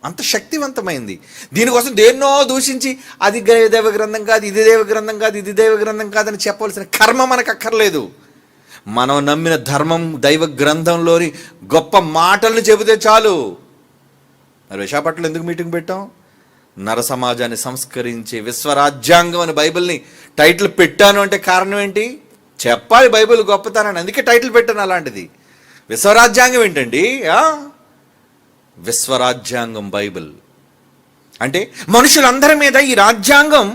అంత శక్తివంతమైంది. దీనికోసం దేన్నో దూషించి అది దైవ గ్రంథం కాదు, ఇది దైవ గ్రంథం కాదు, ఇది దైవ గ్రంథం కాదని చెప్పవలసిన కర్మ మనకు అక్కర్లేదు. మనం నమ్మిన ధర్మం దైవ గ్రంథంలోని గొప్ప మాటలను చెబితే చాలు. మరి విశాఖపట్నంలో ఎందుకు మీటింగ్ పెట్టాం? నర సమాజాన్ని సంస్కరించే విశ్వరాజ్యాంగం అని బైబిల్ని టైటిల్ పెట్టాను అంటే కారణం ఏంటి? చెప్పాలి బైబిల్ గొప్పతనాన్ని. అందుకే టైటిల్ పెట్టాను అలాంటిది. విశ్వరాజ్యాంగం ఏంటండి? విశ్వరాజ్యాంగం బైబిల్ అంటే మనుషులందరి మీద ఈ రాజ్యాంగం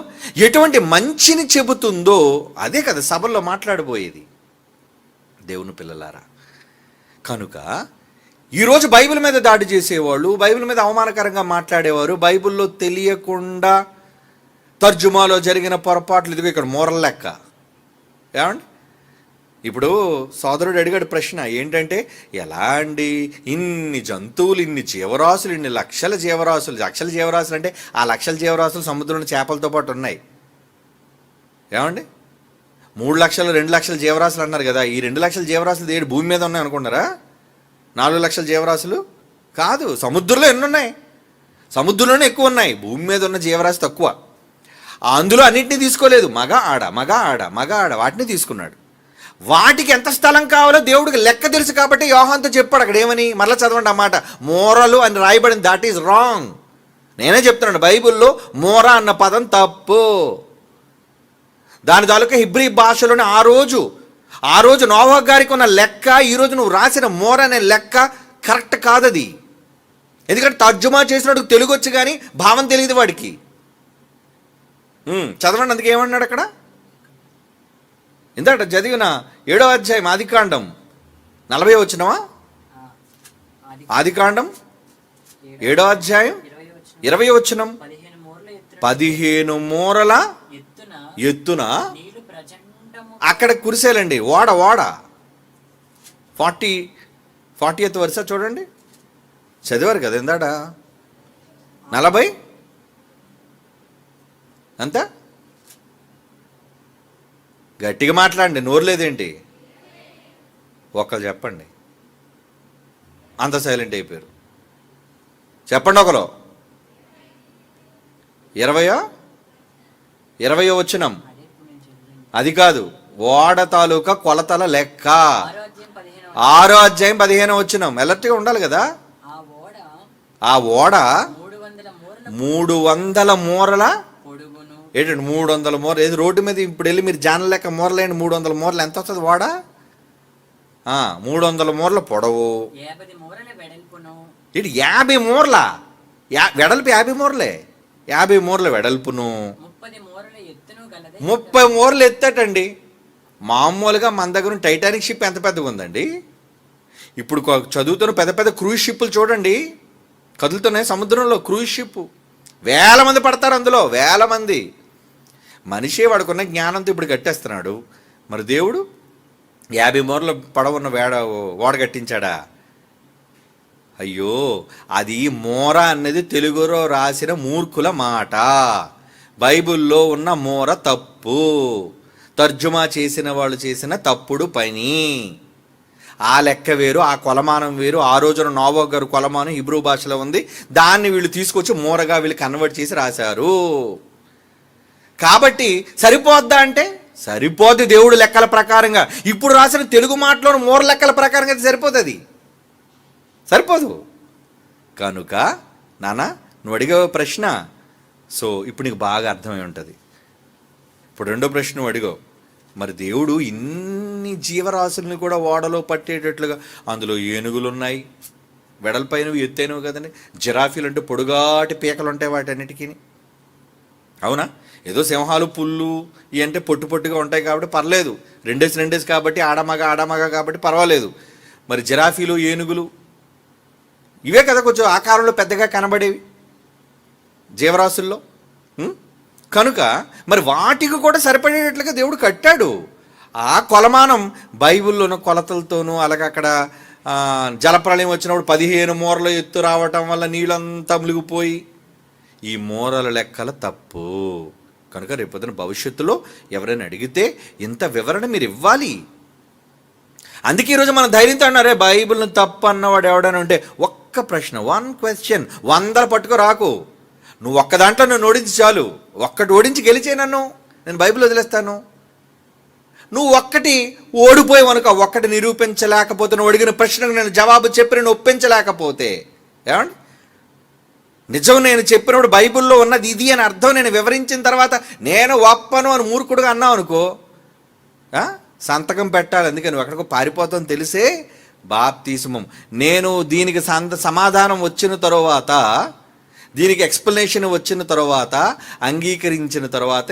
ఎటువంటి మంచిని చెబుతుందో అదే కదా సభల్లో మాట్లాడబోయేది. దేవుని పిల్లలారా, కనుక ఈరోజు బైబిల్ మీద దాడి చేసేవాళ్ళు, బైబిల్ మీద అవమానకరంగా మాట్లాడేవారు, బైబిల్లో తెలియకుండా తర్జుమాలో జరిగిన పొరపాట్లు, ఇదిగో ఇక్కడ మోరల్ లెక్క. ఏమండి, ఇప్పుడు సోదరుడు అడిగాడు ప్రశ్న ఏంటంటే, ఎలా అండి ఇన్ని జంతువులు, ఇన్ని జీవరాశులు, ఇన్ని లక్షల జీవరాశులు అంటే ఆ లక్షల జీవరాశులు సముద్రంలో చేపలతో పాటు ఉన్నాయి. ఏమండి, 3 లక్షలు 2 లక్షల జీవరాశులు అన్నారు కదా. ఈ 2 లక్షల జీవరాశులు ఏడు భూమి మీద ఉన్నాయి అనుకున్నారా? 4 లక్షల జీవరాశులు కాదు. సముద్రంలో ఎన్ని ఉన్నాయి? సముద్రంలోనే ఎక్కువ ఉన్నాయి. భూమి మీద ఉన్న జీవరాశి తక్కువ. అందులో అన్నింటినీ తీసుకోలేదు. మగ ఆడ వాటిని తీసుకున్నాడు. వాటికి ఎంత స్థలం కావాలో దేవుడికి లెక్క తెలుసు కాబట్టి యోహానుతో చెప్పాడు. అక్కడ ఏమని? మరలా చదవండి ఆ మాట. మోరలు అని రాయబడింది. That is wrong. నేనే చెప్తున్నాను, బైబిల్లో మోరా అన్న పదం తప్పు. దాని తాలూకా హిబ్రీ భాషలోని ఆ రోజు నోవహు గారికి ఉన్న లెక్క, ఈరోజు నువ్వు రాసిన మోర అనే లెక్క కరెక్ట్ కాదది. ఎందుకంటే తర్జుమా చేసినట్టు తెలుగు వచ్చి కానీ భావం తెలియదు వాడికి. చదవండి, అందుకే ఏమన్నాడు అక్కడ? ఇందాక చదివిన 7వ అధ్యాయం ఆదికాండం 40 వచ్చినవా? ఆదికాండం 7వ అధ్యాయం 20 వచనం. 15 మూరల ఎత్తున అక్కడ కురిసేలండి. ఓడ 40th వరుస చూడండి, చదివారు కదా ఇందాడ. 40 అంత గట్టిగా మాట్లాడండి, నోరు లేదేంటి? ఒకరు చెప్పండి. అంత సైలెంట్ అయిపోయారు. చెప్పండి ఒకరు. 20వ వచనం. అది కాదు, ఓడ తాలూకా కొలతల లెక్క. 6వ అధ్యాయం 15వ వచనం. ఎలర్ట్గా ఉండాలి కదా. ఆ ఓడ 300 మూరల ఏంటండి? 300 మూరలు. ఏది రోడ్డు మీద ఇప్పుడు వెళ్ళి మీరు జాన లెక్క మూరలేండి. 300 మూరలు ఎంత వస్తుంది ఓడ? 300 మూరల పొడవు. ఇటు 50 మూరల వెడల్పు. 50 మూరలే. 50 మూరల వెడల్పును, 30 మూరలు ఎత్తటండి. మామూలుగా మన దగ్గర టైటానిక్ షిప్ ఎంత పెద్దగా ఉందండి? ఇప్పుడు చదువుతున్న పెద్ద పెద్ద క్రూజ్ షిప్పులు చూడండి, కదులుతున్నాయి సముద్రంలో. క్రూజ్ షిప్ 1000 మంది పడతారు అందులో, 1000 మంది. మనిషే వాడుకున్న జ్ఞానంతో ఇప్పుడు కట్టేస్తున్నాడు. మరి దేవుడు 50 మూరల పొడవున్న ఓడ కట్టించాడా? అయ్యో, అది మోర అన్నది తెలుగులో రాసిన మూర్ఖుల మాట. బైబిల్లో ఉన్న మోర తప్పు. తర్జుమా చేసిన వాళ్ళు చేసిన తప్పుడు పని. ఆ లెక్క వేరు, ఆ కొలమానం వేరు. ఆ రోజున నోవహు గారు కొలమానం హిబ్రూ భాషలో ఉంది. దాన్ని వీళ్ళు తీసుకొచ్చి మోరగా వీళ్ళు కన్వర్ట్ చేసి రాశారు. కాబట్టి సరిపోద్దా అంటే సరిపోద్ది. దేవుడు లెక్కల ప్రకారంగా ఇప్పుడు రాసిన తెలుగు మాటలోని మోర లెక్కల ప్రకారంగా అయితే సరిపోతుంది, సరిపోదు. కనుక నాన్న, నువ్వు అడిగే ప్రశ్న సో ఇప్పుడు నీకు బాగా అర్థమై ఉంటుంది. ఇప్పుడు రెండో ప్రశ్న నువ్వు అడిగావు, మరి దేవుడు ఇన్ని జీవరాశుల్ని కూడా ఓడలో పట్టేటట్లుగా, అందులో ఏనుగులు ఉన్నాయి, వెడల్పైనవి ఎత్తైనవి కదండి. జిరాఫీలు అంటే పొడుగాటి పీకలు ఉంటాయి వాటన్నిటికీ, అవునా? ఏదో సింహాలు పుల్లు ఇవి అంటే పొట్టుగా ఉంటాయి కాబట్టి పర్లేదు. 2 కాబట్టి ఆడమగ కాబట్టి పర్వాలేదు. మరి జిరాఫీలు ఏనుగులు ఇవే కదా కొంచెం ఆకారంలో పెద్దగా కనబడేవి జీవరాశుల్లో. కనుక మరి వాటికి కూడా సరిపడేటట్లుగా దేవుడు కట్టాడు. ఆ కొలమానం బైబిల్లో ఉన్న కొలతలతోనూ, అలాగే అక్కడ జలప్రళయం వచ్చినప్పుడు 15 మూరల ఎత్తు రావటం వల్ల నీళ్ళంతా మునిగిపోయి, ఈ మూరల లెక్కల తప్పు. కనుక రేపొద్దున భవిష్యత్తులో ఎవరైనా అడిగితే ఇంత వివరణ మీరు ఇవ్వాలి. అందుకే ఈరోజు మన ధైర్యంతో అన్నారే బైబిల్ని తప్పు అన్నవాడు ఎవడని ఉంటే ఒక్క ప్రశ్న, 1 క్వశ్చన్, 100 పట్టుకు రాకు. నువ్వు ఒక్క దాంట్లో నన్ను ఓడించి చాలు. ఒక్కటి ఓడించి గెలిచే నన్ను, నేను బైబిల్ వదిలేస్తాను. నువ్వు ఒక్కటి ఓడిపోయి అనుకో, ఒక్కటి నిరూపించలేకపోతే, నువ్వు అడిగిన ప్రశ్నకు నేను జవాబు చెప్పి నేను ఒప్పించలేకపోతే, ఏమండి నిజం నేను చెప్పినప్పుడు బైబిల్లో ఉన్నది ఇది అని అర్థం నేను వివరించిన తర్వాత నేను ఒప్పను అని మూర్ఖుడుగా అన్నావు అనుకో, సంతకం పెట్టాలి. అందుకే నువ్వు ఎక్కడికో పారిపోతావు తెలిసే బాప్తిస్మం. నేను దీనికి సమాధానం వచ్చిన తరువాత, దీనికి ఎక్స్ప్లెనేషన్ వచ్చిన తర్వాత, అంగీకరించిన తర్వాత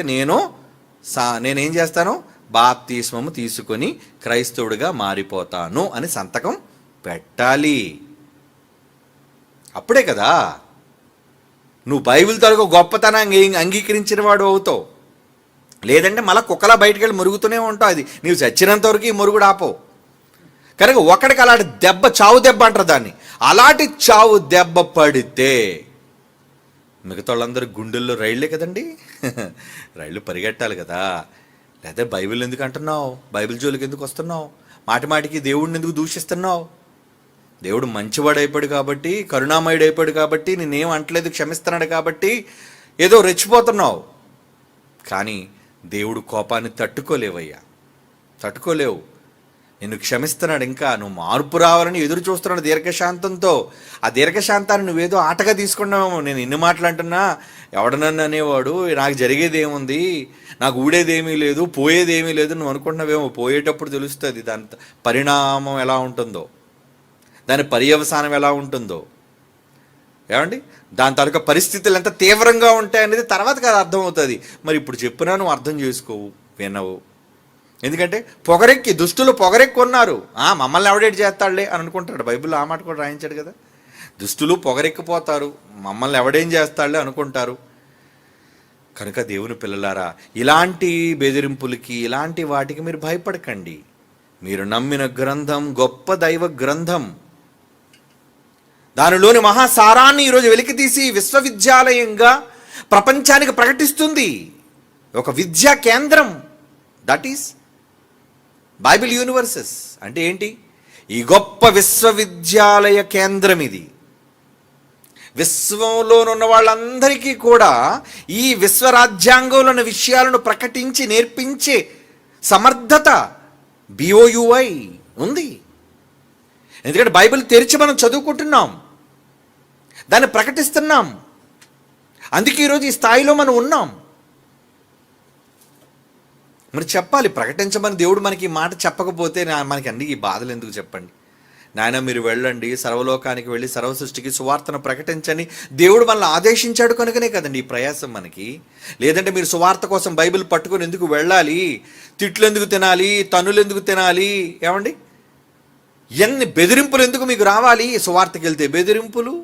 నేనేం చేస్తాను, బాప్తిస్మము తీసుకొని క్రైస్తవుడిగా మారిపోతాను అని సంతకం పెట్టాలి. అప్పుడే కదా నువ్వు బైబిల్ తరకు గొప్పతనాన్ని అంగీకరించిన వాడు అవుతావు. లేదంటే మళ్ళీ కుక్కలా బయటికి వెళ్ళి మురుగుతూనే ఉంటావు. అది నీవు చచ్చినంత వరకు ఈ మురుగుడు ఆపవు. కనుక ఒకడికి అలాంటి దెబ్బ, చావు దెబ్బ అంటారు దాన్ని, అలాంటి చావు దెబ్బ పడితే మిగతా వాళ్ళందరూ గుండెల్లో రైళ్లే కదండి. రైళ్ళు పరిగెట్టాలి కదా. లేదా బైబిల్ ఎందుకు అంటున్నావు, బైబిల్ జోలికి ఎందుకు వస్తున్నావు, మాటి మాటికి దేవుడిని ఎందుకు దూషిస్తున్నావు? దేవుడు మంచివాడు అయిపోయాడు కాబట్టి, కరుణామయుడు అయిపోయాడు కాబట్టి, నేనేం అంటలేదు, క్షమిస్తున్నాడు కాబట్టి ఏదో రెచ్చిపోతున్నావు. కానీ దేవుడు కోపాన్ని తట్టుకోలేవయ్యా, తట్టుకోలేవు. నిన్ను క్షమిస్తున్నాడు, ఇంకా నువ్వు మార్పు రావాలని ఎదురు చూస్తున్నాడు దీర్ఘశాంతంతో. ఆ దీర్ఘశాంతాన్ని నువ్వేదో ఆటగా తీసుకున్నావేమో. నేను ఇన్ని మాటలు అంటున్నా, ఎవడనన్ను అనేవాడు, నాకు జరిగేది ఏముంది, నాకు ఊడేదేమీ లేదు, పోయేదేమీ లేదు నువ్వు అనుకుంటున్నావేమో. పోయేటప్పుడు తెలుస్తుంది దాని పరిణామం ఎలా ఉంటుందో, దాని పర్యవసానం ఎలా ఉంటుందో. ఏమండి దాని తాలూకా పరిస్థితులు ఎంత తీవ్రంగా ఉంటాయనేది తర్వాత కదా అర్థమవుతుంది. మరి ఇప్పుడు చెప్పినా నువ్వు అర్థం చేసుకోవు, వినవు. ఎందుకంటే పొగరెక్కి, దుష్టులు పొగరెక్కి ఉన్నారు. మమ్మల్ని ఎవడేటి చేస్తాడులే అని అనుకుంటాడు. బైబిల్లో ఆ మాట కూడా రాయించాడు కదా. దుష్టులు పొగరెక్కిపోతారు, మమ్మల్ని ఎవడేం చేస్తాడులే అనుకుంటారు. కనుక దేవుని పిల్లలారా, ఇలాంటి బెదిరింపులకి, ఇలాంటి వాటికి మీరు భయపడకండి. మీరు నమ్మిన గ్రంథం గొప్ప దైవ గ్రంథం. దానిలోని మహాసారాన్ని ఈరోజు వెలికితీసి విశ్వవిద్యాలయంగా ప్రపంచానికి ప్రకటిస్తుంది. ఒక విద్యా కేంద్రం, దట్ ఈస్ బైబిల్ యూనివర్సెస్. అంటే ఏంటి? ఈ గొప్ప విశ్వవిద్యాలయ కేంద్రం ఇది. విశ్వంలోనున్న వాళ్ళందరికీ కూడా ఈ విశ్వరాజ్యాంగంలోని విషయాలను ప్రకటించి నేర్పించే సమర్థత BOUI ఉంది. ఎందుకంటే బైబిల్ తెరిచి మనం చదువుకుంటున్నాం, దాన్ని ప్రకటిస్తున్నాం. అందుకే ఈరోజు ఈ స్థాయిలో మనం ఉన్నాం. మరి చెప్పాలి, ప్రకటించమని దేవుడు మనకి ఈ మాట చెప్పకపోతే మనకి అన్ని ఈ బాధలు ఎందుకు చెప్పండి? నాయన మీరు వెళ్ళండి, సర్వలోకానికి వెళ్ళి సర్వ సృష్టికి సువార్తను ప్రకటించని దేవుడు మనల్ని ఆదేశించాడు కనుకనే కదండి ఈ ప్రయాసం మనకి. లేదంటే మీరు సువార్త కోసం బైబిల్ పట్టుకొని ఎందుకు వెళ్ళాలి? తిట్లు ఎందుకు తినాలి? తన్నులు ఎందుకు తినాలి? ఏమండి ఎన్ని బెదిరింపులు ఎందుకు మీకు రావాలి? సువార్తకి వెళ్తే బెదిరింపులు,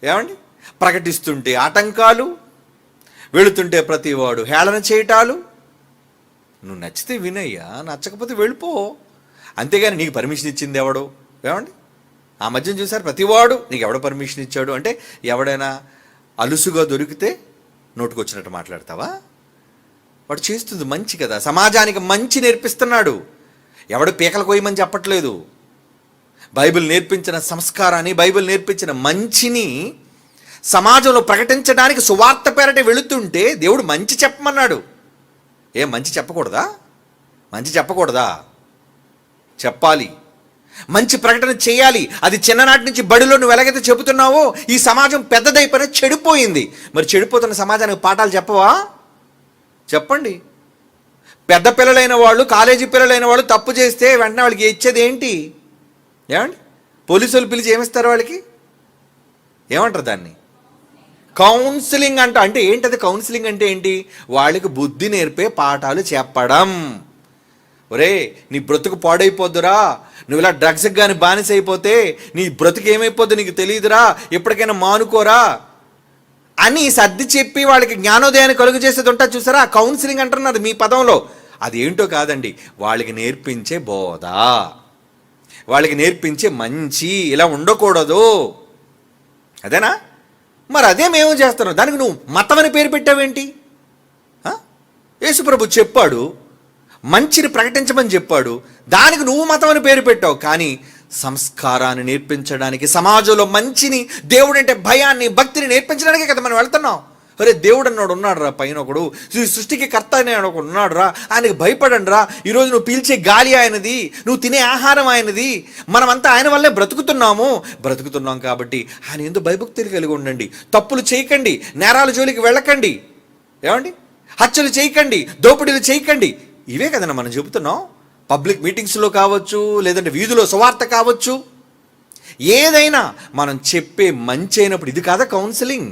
ఏమండి ప్రకటిస్తుంటే ఆటంకాలు, వెళుతుంటే ప్రతివాడు హేళన చేయటాలు. నువ్వు నచ్చితే వినయ్యా, నచ్చకపోతే వెళ్ళిపో. అంతేగాని నీకు పర్మిషన్ ఇచ్చింది ఎవడు? ఏమండి ఆ మధ్యన చూసారు, ప్రతివాడు నీకు ఎవడ పర్మిషన్ ఇచ్చాడు అంటే, ఎవడైనా అలుసుగా దొరికితే నోటుకొచ్చినట్టు మాట్లాడతావా? వాడు చేస్తుంది మంచి కదా, సమాజానికి మంచి నేర్పిస్తున్నాడు. ఎవడు పీకలు కోయమని చెప్పట్లేదు. బైబిల్ నేర్పించిన సంస్కారాన్ని, బైబిల్ నేర్పించిన మంచిని సమాజంలో ప్రకటించడానికి సువార్త పేరటే వెళుతుంటే దేవుడు మంచి చెప్పమన్నాడు. మంచి చెప్పకూడదా? మంచి చెప్పకూడదా? చెప్పాలి, మంచి ప్రకటన చేయాలి. అది చిన్ననాటి నుంచి బడిలో నువ్వు ఎలాగైతే చెబుతున్నావో, ఈ సమాజం పెద్దదైపోయినా చెడిపోయింది. మరి చెడిపోతున్న సమాజానికి పాఠాలు చెప్పవా? చెప్పండి. పెద్ద పిల్లలైన వాళ్ళు, కాలేజీ పిల్లలైన వాళ్ళు తప్పు చేస్తే వెంటనే వాళ్ళకి ఇచ్చేది ఏంటి? ఏమండి పోలీసులు పిలిచి ఏమిస్తారు వాళ్ళకి? ఏమంటారు దాన్ని? కౌన్సిలింగ్ అంట. అంటే ఏంటది కౌన్సిలింగ్ అంటే ఏంటి? వాళ్ళకి బుద్ధి నేర్పే పాఠాలు చెప్పడం. ఒరే నీ బ్రతుకు పాడైపోద్దురా, నువ్వు ఇలా డ్రగ్స్కి కానీ బానిస అయిపోతే నీ బ్రతుకు ఏమైపోద్దు నీకు తెలియదురా, ఎప్పటికైనా మానుకోరా అని సర్ది చెప్పి వాళ్ళకి జ్ఞానోదయాన్ని కలుగు చేసేది ఉంటా చూసారా, కౌన్సిలింగ్ అంటున్నారు మీ పదంలో. అదేంటో కాదండి, వాళ్ళకి నేర్పించే బోధ, వాళ్ళకి నేర్పించే మంచి, ఇలా ఉండకూడదు, అదేనా? మరి అదే మేము చేస్తున్నాం. దానికి నువ్వు మతం అని పేరు పెట్టావేంటి? యేసుప్రభు చెప్పాడు, మంచిని ప్రకటించమని చెప్పాడు, దానికి నువ్వు మతం అని పేరు పెట్టావు. కానీ సంస్కారాన్ని నేర్పించడానికి, సమాజంలో మంచిని, దేవుడంటే భయాన్ని, భక్తిని నేర్పించడానికే కదా మనం వెళ్తున్నాం. అరే దేవుడు అన్నాడు ఉన్నాడు రా, పైన ఒకడు, సృష్టికి కర్త అనే ఒకడు ఉన్నాడు రా, ఆయనకి భయపడండి రా. ఈరోజు నువ్వు పీల్చే గాలి ఆయనది, నువ్వు తినే ఆహారం ఆయనది, మనమంతా ఆయన వల్లే బ్రతుకుతున్నాం కాబట్టి ఆయన ఎందుకు భయభక్తులు కలిగి ఉండండి. తప్పులు చేయకండి, నేరాల జోలికి వెళ్ళకండి, ఏమండి, హత్యలు చేయకండి, దోపిడీలు చేయకండి. ఇవే కదన్నా మనం చెబుతున్నాం. పబ్లిక్ మీటింగ్స్లో కావచ్చు, లేదంటే వీధిలో సువార్త కావచ్చు, ఏదైనా మనం చెప్పే మంచి అయినప్పుడు ఇది కాదా కౌన్సిలింగ్?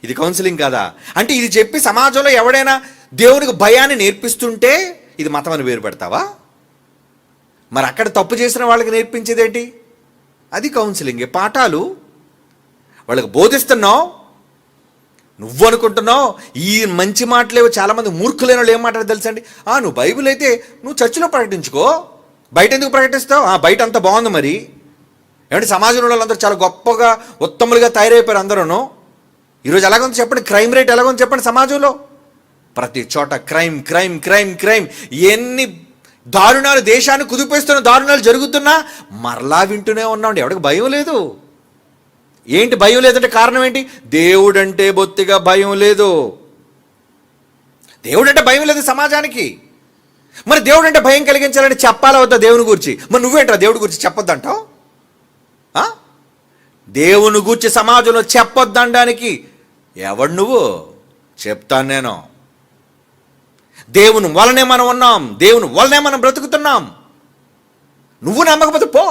ఇది కౌన్సిలింగ్ కాదా? అంటే ఇది చెప్పి సమాజంలో ఎవడైనా దేవునికి భయాన్ని నేర్పిస్తుంటే ఇది మతం అని పేరు పెడతావా? మరి అక్కడ తప్పు చేసిన వాళ్ళకి నేర్పించేదేంటి? అది కౌన్సిలింగ్. పాఠాలు వాళ్ళకి బోధిస్తున్నావు, నువ్వు అనుకుంటున్నావు ఈ మంచి మాటలేవో. చాలామంది మూర్ఖులైన వాళ్ళు ఏం మాట్లాడారు తెలుసండి, నువ్వు బైబిల్ అయితే నువ్వు చర్చిలో ప్రకటించుకో, బయట ఎందుకు ప్రకటిస్తావు? బయట అంతా బాగుంది మరి. ఏమంటే సమాజంలో వాళ్ళందరూ చాలా గొప్పగా ఉత్తములుగా తయారైపోయారు అందరూ. ఈరోజు ఎలాగొంది చెప్పండి, క్రైమ్ రేట్ ఎలాగొంది చెప్పండి సమాజంలో. ప్రతి చోట క్రైమ్ క్రైమ్ క్రైమ్ క్రైమ్. ఎన్ని దారుణాలు, దేశాన్ని కుదిపేస్తున్న దారుణాలు జరుగుతున్నా మరలా వింటూనే ఉన్నామండి. ఎవరికి భయం లేదు. ఏంటి భయం లేదంటే కారణం ఏంటి? దేవుడంటే బొత్తిగా భయం లేదు. దేవుడంటే భయం లేదు సమాజానికి. మరి దేవుడంటే భయం కలిగించాలని చెప్పాలా వద్దా దేవుని గురించి? మరి నువ్వేంట్రా దేవుడి గురించి చెప్పొద్దంటావు? దేవుని గురించి సమాజంలో చెప్పొద్దనడానికి ఎవడు నువ్వు? చెప్తాను నేను. దేవుని వలనే మనం ఉన్నాం, దేవుని వలనే మనం బ్రతుకుతున్నాం. నువ్వు నమ్మకపోతే పో.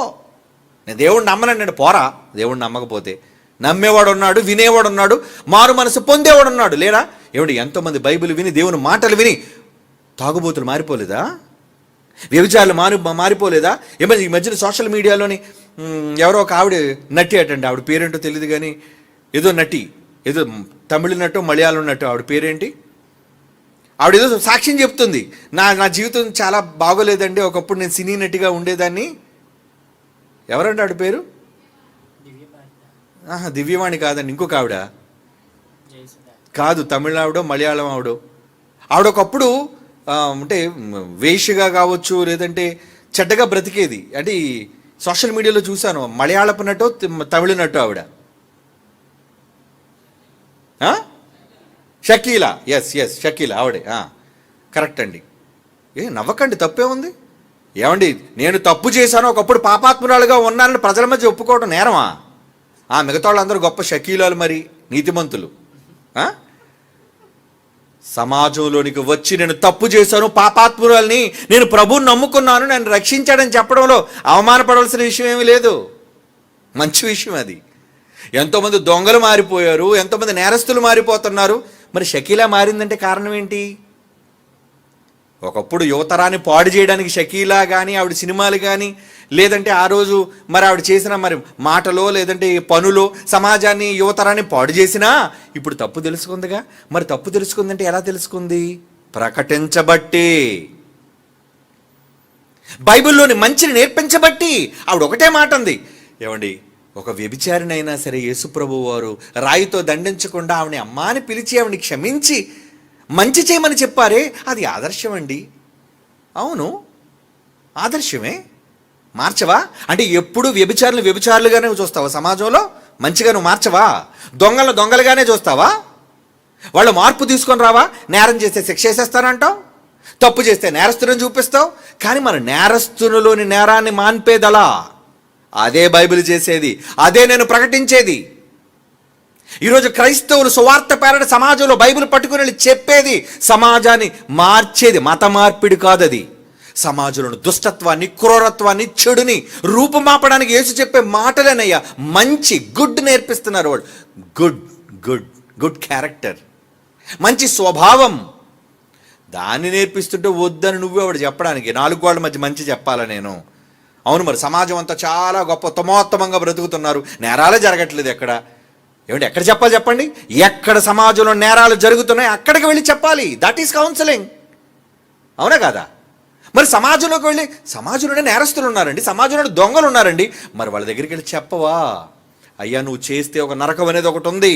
నేను దేవుడిని నమ్మనండి, పోరా. దేవుడిని నమ్మకపోతే నమ్మేవాడు ఉన్నాడు, వినేవాడు ఉన్నాడు, మారు మనసు పొందేవాడు ఉన్నాడు, లేరా? ఏమిటి ఎంతోమంది బైబిల్ విని, దేవుని మాటలు విని తాగుబోతులు మారిపోలేదా? వ్యభిచారులు మారిపోలేదా? ఏమైనా ఈ మధ్యన సోషల్ మీడియాలోని ఎవరో ఒక ఆవిడ నటి అటండి, ఆవిడ పేరేంటో తెలియదు కానీ ఏదో నటి, ఏదో తమిళ నటు మలయాళం నటు, ఆవిడ పేరేంటి? ఆవిడ ఏదో సాక్ష్యం చెప్తుంది, నా జీవితం చాలా బాగోలేదండి, ఒకప్పుడు నేను సినీ నటిగా ఉండేదాన్ని. ఎవరండి ఆవిడ పేరు? దివ్యవాణి కాదండి, ఇంకొక ఆవిడ కాదు, తమిళ ఆవిడ, మలయాళం ఆవిడ. ఆవిడొకప్పుడు అంటే వేష్యగా కావచ్చు, లేదంటే చెడ్డగా బ్రతికేది. అంటే సోషల్ మీడియాలో చూశాను, మలయాళపు నటో తమిళ నటో ఆవిడ. షకీలా, ఎస్ షకీలా ఆవిడే, కరెక్ట్ అండి. నవ్వకండి, తప్పే ఉంది. ఏమండి, నేను తప్పు చేశాను, ఒకప్పుడు పాపాత్మురాలుగా ఉన్నానని ప్రజల మధ్య ఒప్పుకోవడం నేరమా? మిగతా వాళ్ళందరూ గొప్ప షకీలాలు, మరి నీతిమంతులు. సమాజంలోనికి వచ్చి నేను తప్పు చేశాను, పాపాత్మురాల్ని, నేను ప్రభువుని నమ్ముకున్నాను, నన్ను రక్షించాడని చెప్పడంలో అవమానపడవలసిన విషయం ఏమీ లేదు. మంచి విషయం అది. ఎంతోమంది దొంగలు మారిపోయారు, ఎంతోమంది నేరస్తులు మారిపోతున్నారు. మరి షకీలా మారిందంటే కారణం ఏంటి? ఒకప్పుడు యువతరాన్ని పాడు చేయడానికి షకీలా కానీ, ఆవిడ సినిమాలు కానీ, లేదంటే ఆ రోజు మరి ఆవిడ చేసిన మరి మాటలో, లేదంటే పనులో సమాజాన్ని, యువతరాన్ని పాడు చేసినా ఇప్పుడు తప్పు తెలుసుకుందిగా. మరి తప్పు తెలుసుకుందంటే ఎలా తెలుసుకుంది? ప్రకటించబట్టి, బైబిల్లోని మంచిని నేర్పించబట్టి. ఆవిడ ఒకటే మాట ఉంది, ఏమండి, ఒక వ్యభిచారినైనా సరే యేసుప్రభు వారు రాయితో దండించకుండా ఆవిడని అమ్మాని పిలిచి ఆవిడని క్షమించి మంచి చేయమని చెప్పారే, అది ఆదర్శం అండి. అవును, ఆదర్శమే. మార్చవా? అంటే ఎప్పుడు వ్యభిచారులుగానే చూస్తావా? సమాజంలో మంచిగా నువ్వు మార్చవా? దొంగలుగానే చూస్తావా? వాళ్ళు మార్పు తీసుకొని రావా? నేరం చేస్తే శిక్ష వేసేస్తానంటావు, తప్పు చేస్తే నేరస్తులను చూపిస్తావు. కానీ మన నేరస్తునిలోని నేరాన్ని మాన్పేదలా? అదే బైబిల్ చేసేది, అదే నేను ప్రకటించేది. ఈరోజు క్రైస్తవులు సువార్త పేరట సమాజంలో బైబిల్ పట్టుకుని వెళ్ళి చెప్పేది, సమాజాన్ని మార్చేది. మత మార్పిడి కాదు అది. సమాజంలో దుష్టత్వాన్ని, క్రూరత్వాన్ని, చెడుని రూపుమాపడానికి యేసు చెప్పే మాటలేనయ్యా. మంచి గుడ్ నేర్పిస్తున్నారు వాళ్ళు. గుడ్ క్యారెక్టర్, మంచి స్వభావం, దాన్ని నేర్పిస్తుంటే వద్దని నువ్వే వాడు చెప్పడానికి, 4 గోడల మధ్య మంచి చెప్పాలా నేను? అవును, మరి సమాజం అంతా చాలా గొప్ప ఉత్తమోత్తమంగా బ్రతుకుతున్నారు, నేరాలే జరగట్లేదు ఎక్కడ. ఏమంటే ఎక్కడ చెప్పాలి చెప్పండి? ఎక్కడ సమాజంలో నేరాలు జరుగుతున్నాయి అక్కడికి వెళ్ళి చెప్పాలి. That is counselling. అవునా కాదా? మరి సమాజంలోకి వెళ్ళి, సమాజంలోనే నేరస్తులు ఉన్నారండి, సమాజంలో దొంగలు ఉన్నారండి, మరి వాళ్ళ దగ్గరికి వెళ్ళి చెప్పవా? అయ్యా, నువ్వు చేస్తే ఒక నరకం అనేది ఒకటి ఉంది,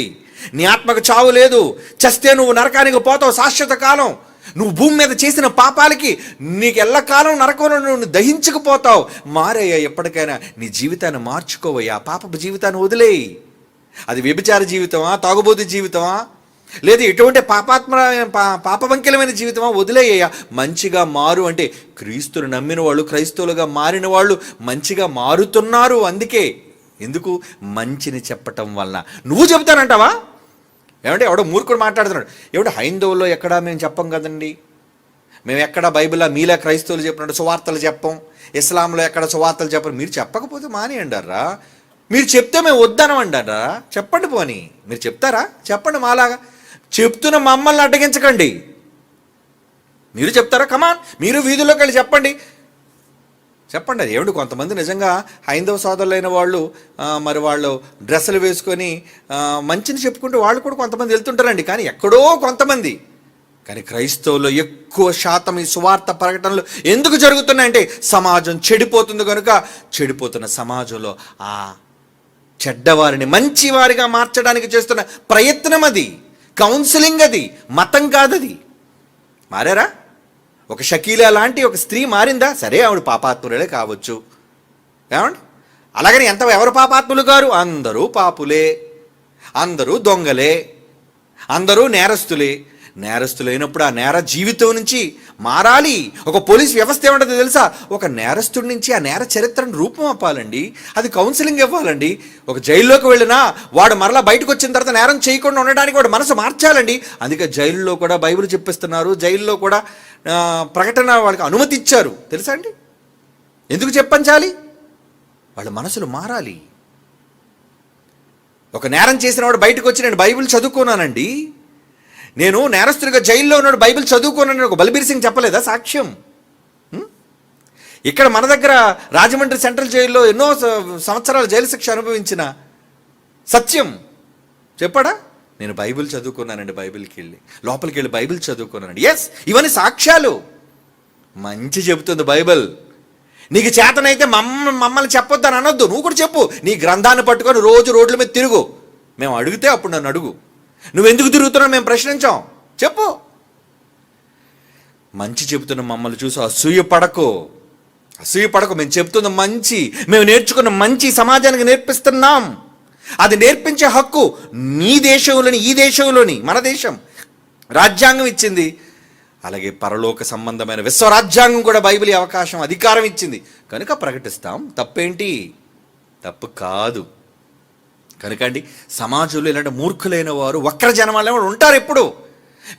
నీ ఆత్మకు చావు లేదు, చస్తే నువ్వు నరకానికి పోతావు శాశ్వత కాలం, నువ్వు భూమి మీద చేసిన పాపాలకి నీకు ఎల్లకాలం నరకంలో నువ్వు దహించుకుపోతావు. మారయ్యా, ఎప్పటికైనా నీ జీవితాన్ని మార్చుకోవయ్యా, పాపపు జీవితాన్ని వదిలేయి. అది వ్యభిచార జీవితమా, తాగుబోతు జీవితమా, లేదు ఎటువంటి పాపవంకిలమైన జీవితమా, వదిలేయ్యా. మంచిగా మారు అంటే క్రీస్తుని నమ్మిన వాళ్ళు, క్రైస్తవులుగా మారిన వాళ్ళు మంచిగా మారుతున్నారు. అందుకే ఎందుకు? మంచిని చెప్పటం వలన. నువ్వు చెబుతానంటావా? ఏమంటే ఎవడో మూర్ఖుడు మాట్లాడుతున్నాడు, ఏమిటి హైందవుల్లో ఎక్కడా మేము చెప్పం కదండి, మేము ఎక్కడ బైబిల్లో మీలా క్రైస్తవులు చెప్పినట్టు సువార్తలు చెప్పం, ఇస్లాంలో ఎక్కడ సువార్తలు చెప్పరు. మీరు చెప్పకపోతే మానేయండారా, మీరు చెప్తే మేము వద్దనమండారా? చెప్పండి, పోనీ మీరు చెప్తారా? చెప్పండి. మాలాగా చెప్తున్న మమ్మల్ని అడ్డగించకండి. మీరు చెప్తారా? కమాన్, మీరు వీధుల్లోకి వెళ్ళి చెప్పండి. అది ఏమిటి, కొంతమంది నిజంగా హైందవ సోదరులైన వాళ్ళు మరి వాళ్ళు డ్రెస్సులు వేసుకొని మంచిని చెప్పుకుంటూ వాళ్ళు కూడా కొంతమంది వెళ్తుంటారండి, కానీ ఎక్కడో కొంతమంది. కానీ క్రైస్తవుల్లో ఎక్కువ శాతం ఈ సువార్త ప్రకటనలు ఎందుకు జరుగుతున్నాయంటే సమాజం చెడిపోతుంది కనుక. చెడిపోతున్న సమాజంలో ఆ చెడ్డవారిని మంచివారిగా మార్చడానికి చేస్తున్న ప్రయత్నం అది, కౌన్సిలింగ్ అది, మతం కాదది. మారారా? ఒక షకీలా లాంటి ఒక స్త్రీ మారిందా? సరే, ఆవిడ పాపాత్ములే కావచ్చు, ఏమండి? అలాగని ఎవరు పాపాత్ములు గారు? అందరూ పాపులే, అందరూ దొంగలే, అందరూ నేరస్తులే. నేరస్తులైనప్పుడు ఆ నేర జీవితం నుంచి మారాలి. ఒక పోలీస్ వ్యవస్థ ఏమంటుందో తెలుసా? ఒక నేరస్తుడి నుంచి ఆ నేర చరిత్రను రూపం అప్పాలండి, అది కౌన్సిలింగ్ ఇవ్వాలండి. ఒక జైల్లోకి వెళ్ళినా వాడు మరలా బయటకు వచ్చిన తర్వాత నేరం చేయకుండా ఉండడానికి వాడు మనసు మార్చాలండి. అందుకే జైల్లో కూడా బైబిల్ చెప్పిస్తున్నారు, జైల్లో కూడా ప్రకటన వాళ్ళకి అనుమతి ఇచ్చారు, తెలుసా అండి? ఎందుకు చెప్పించాలి? వాళ్ళ మనసులు మారాలి. ఒక నేరం చేసిన వాడు బయటకు వచ్చి నేను బైబిల్ చదువుకున్నానండి, నేను నేరస్తుడిగా జైల్లో ఉన్నాడు బైబిల్ చదువుకున్నాను ఒక బల్బీర్ సింగ్ చెప్పలేదా సాక్ష్యం? ఇక్కడ మన దగ్గర రాజమండ్రి సెంట్రల్ జైల్లో ఎన్నో సంవత్సరాల జైలు శిక్ష అనుభవించిన సత్యం చెప్పాడా? నేను బైబిల్ చదువుకున్నానండి, లోపలికి వెళ్ళి బైబిల్ చదువుకున్నానండి. ఎస్, ఇవన్నీ సాక్ష్యాలు. మంచి చెబుతుంది బైబిల్. నీకు చేతనైతే మమ్మల్ని చెప్పొద్దని అనొద్దు, నువ్వు కూడా చెప్పు. నీ గ్రంథాన్ని పట్టుకొని రోజు రోడ్ల మీద తిరుగు. మేము అడిగితే అప్పుడు నన్ను అడుగు. నువ్వెందుకు తిరుగుతున్నావు మేము ప్రశ్నించాం, చెప్పు. మంచి చెబుతున్న మమ్మల్ని చూసి అసూయ పడకు. మేము చెప్తున్న మంచి, మేము నేర్చుకున్న మంచి సమాజానికి నేర్పిస్తున్నాం. అది నేర్పించే హక్కు నీ దేశంలోని, ఈ దేశంలోని, మన దేశం రాజ్యాంగం ఇచ్చింది. అలాగే పరలోక సంబంధమైన విశ్వరాజ్యాంగం కూడా బైబిల్ అవకాశం, అధికారం ఇచ్చింది కనుక ప్రకటిస్తాం. తప్పేంటి? తప్పు కాదు. కనుకండి సమాజంలో ఇలాంటి మూర్ఖులైన వారు, వక్ర జనమాలైన వాళ్ళు ఉంటారు, ఎప్పుడు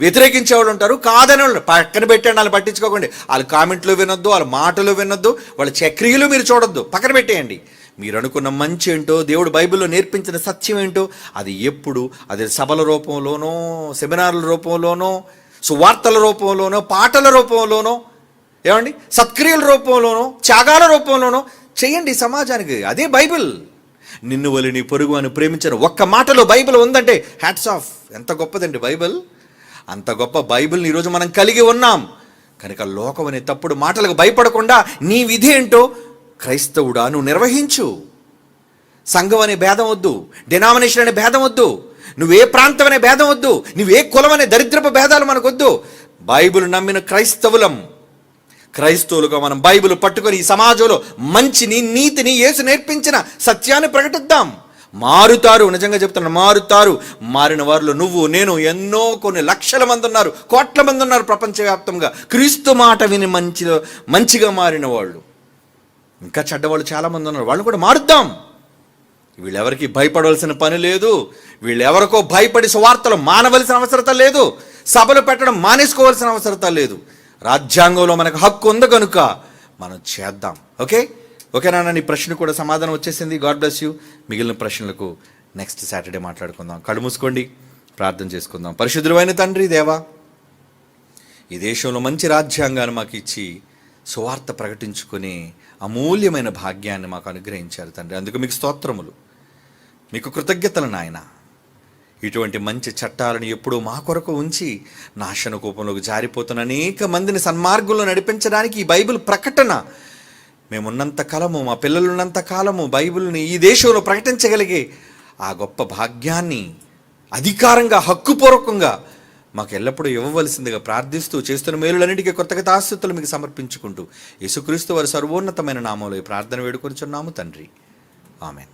వ్యతిరేకించేవాళ్ళు ఉంటారు, కాదని వాళ్ళు పక్కన పెట్టండి. వాళ్ళు పట్టించుకోకండి. వాళ్ళ కామెంట్లు వినొద్దు, వాళ్ళ మాటలు వినొద్దు, వాళ్ళ చక్రియలు మీరు చూడొద్దు, పక్కన పెట్టేయండి. మీరు అనుకున్న మంచి ఏంటో, దేవుడు బైబిల్లో నేర్పించిన సత్యం ఏంటో అది ఎప్పుడు, అది సభల రూపంలోనో, సెమినార్ల రూపంలోనో, సువార్తల రూపంలోనో, పాటల రూపంలోనో, ఏమండి సత్క్రియల రూపంలోనో, త్యాగాల రూపంలోనో చేయండి సమాజానికి. అదే బైబిల్. నిన్ను వలి నీ పొరుగు అని ప్రేమించను ఒక్క మాటలో బైబిల్ ఉందంటే హ్యాట్స్ ఆఫ్. ఎంత గొప్పదండి బైబిల్. అంత గొప్ప బైబిల్ని ఈరోజు మనం కలిగి ఉన్నాం కనుక లోకం అనే తప్పుడు మాటలకు భయపడకుండా నీ విధి ఏంటో క్రైస్తవుడా నువ్వు నిర్వహించు. సంఘం అనే భేదం వద్దు, డినామినేషన్ అనే భేదం వద్దు, నువ్వే ప్రాంతం అనే భేదం వద్దు, నువ్వే కులం అనే దరిద్రపు భేదాలు మనకొద్దు. బైబిల్ నమ్మిన క్రైస్తవులుగా మనం బైబిల్ పట్టుకొని ఈ సమాజంలో మంచిని, నీతిని, యేసు నేర్పించిన సత్యాన్ని ప్రకటిద్దాం. మారుతారు, నిజంగా చెప్తున్నాను, మారుతారు. మారిన వారిలో నువ్వు, నేను, ఎన్నో కొన్ని లక్షల మంది ఉన్నారు, కోట్ల మంది ఉన్నారు ప్రపంచవ్యాప్తంగా క్రీస్తు మాట విని మంచిగా మారిన వాళ్ళు. ఇంకా చెడ్డవాళ్ళు చాలామంది ఉన్నారు, వాళ్ళు కూడా మారుద్దాం. వీళ్ళెవరికి భయపడవలసిన పని లేదు, వీళ్ళెవరికో భయపడి సువార్తలు మానవలసిన అవసరత లేదు, సభలు పెట్టడం మానేసుకోవాల్సిన అవసరత లేదు. రాజ్యాంగంలో మనకు హక్కు ఉంది కనుక మనం చేద్దాం. ఓకేనా? నీ ప్రశ్న కూడా సమాధానం వచ్చేసింది. God bless you. మిగిలిన ప్రశ్నలకు నెక్స్ట్ సాటర్డే మాట్లాడుకుందాం. కళ్ళు మూసుకోండి, ప్రార్థన చేసుకుందాం. పరిశుద్ధుడైన తండ్రి దేవా, ఈ దేశంలో మంచి రాజ్యాంగాన్ని మాకు ఇచ్చి సువార్త ప్రకటించుకునే అమూల్యమైన భాగ్యాన్ని మాకు అనుగ్రహించారు తండ్రి. అందుకు మీకు స్తోత్రములు, మీకు కృతజ్ఞతలు నాయన. ఇటువంటి మంచి చట్టాలను ఎప్పుడూ మా కొరకు ఉంచి నాశన కూపంలోకి జారిపోతున్న అనేక మందిని సన్మార్గంలో నడిపించడానికి ఈ బైబిల్ ప్రకటన మేమున్నంత కాలము, మా పిల్లలున్నంత కాలము బైబిల్ని ఈ దేశంలో ప్రకటించగలిగే ఆ గొప్ప భాగ్యాన్ని అధికారంగా, హక్కుపూర్వకంగా మాకు ఎల్లప్పుడూ ఇవ్వవలసిందిగా ప్రార్థిస్తూ, చేస్తున్న మేలులన్నిటికీ కృతజ్ఞతాస్తుతులు మీకు సమర్పించుకుంటూ యేసుక్రీస్తు వారి సర్వోన్నతమైన నామంలో ఈ ప్రార్థన వేడుకొనిచున్నాము తండ్రి. ఆమెన్.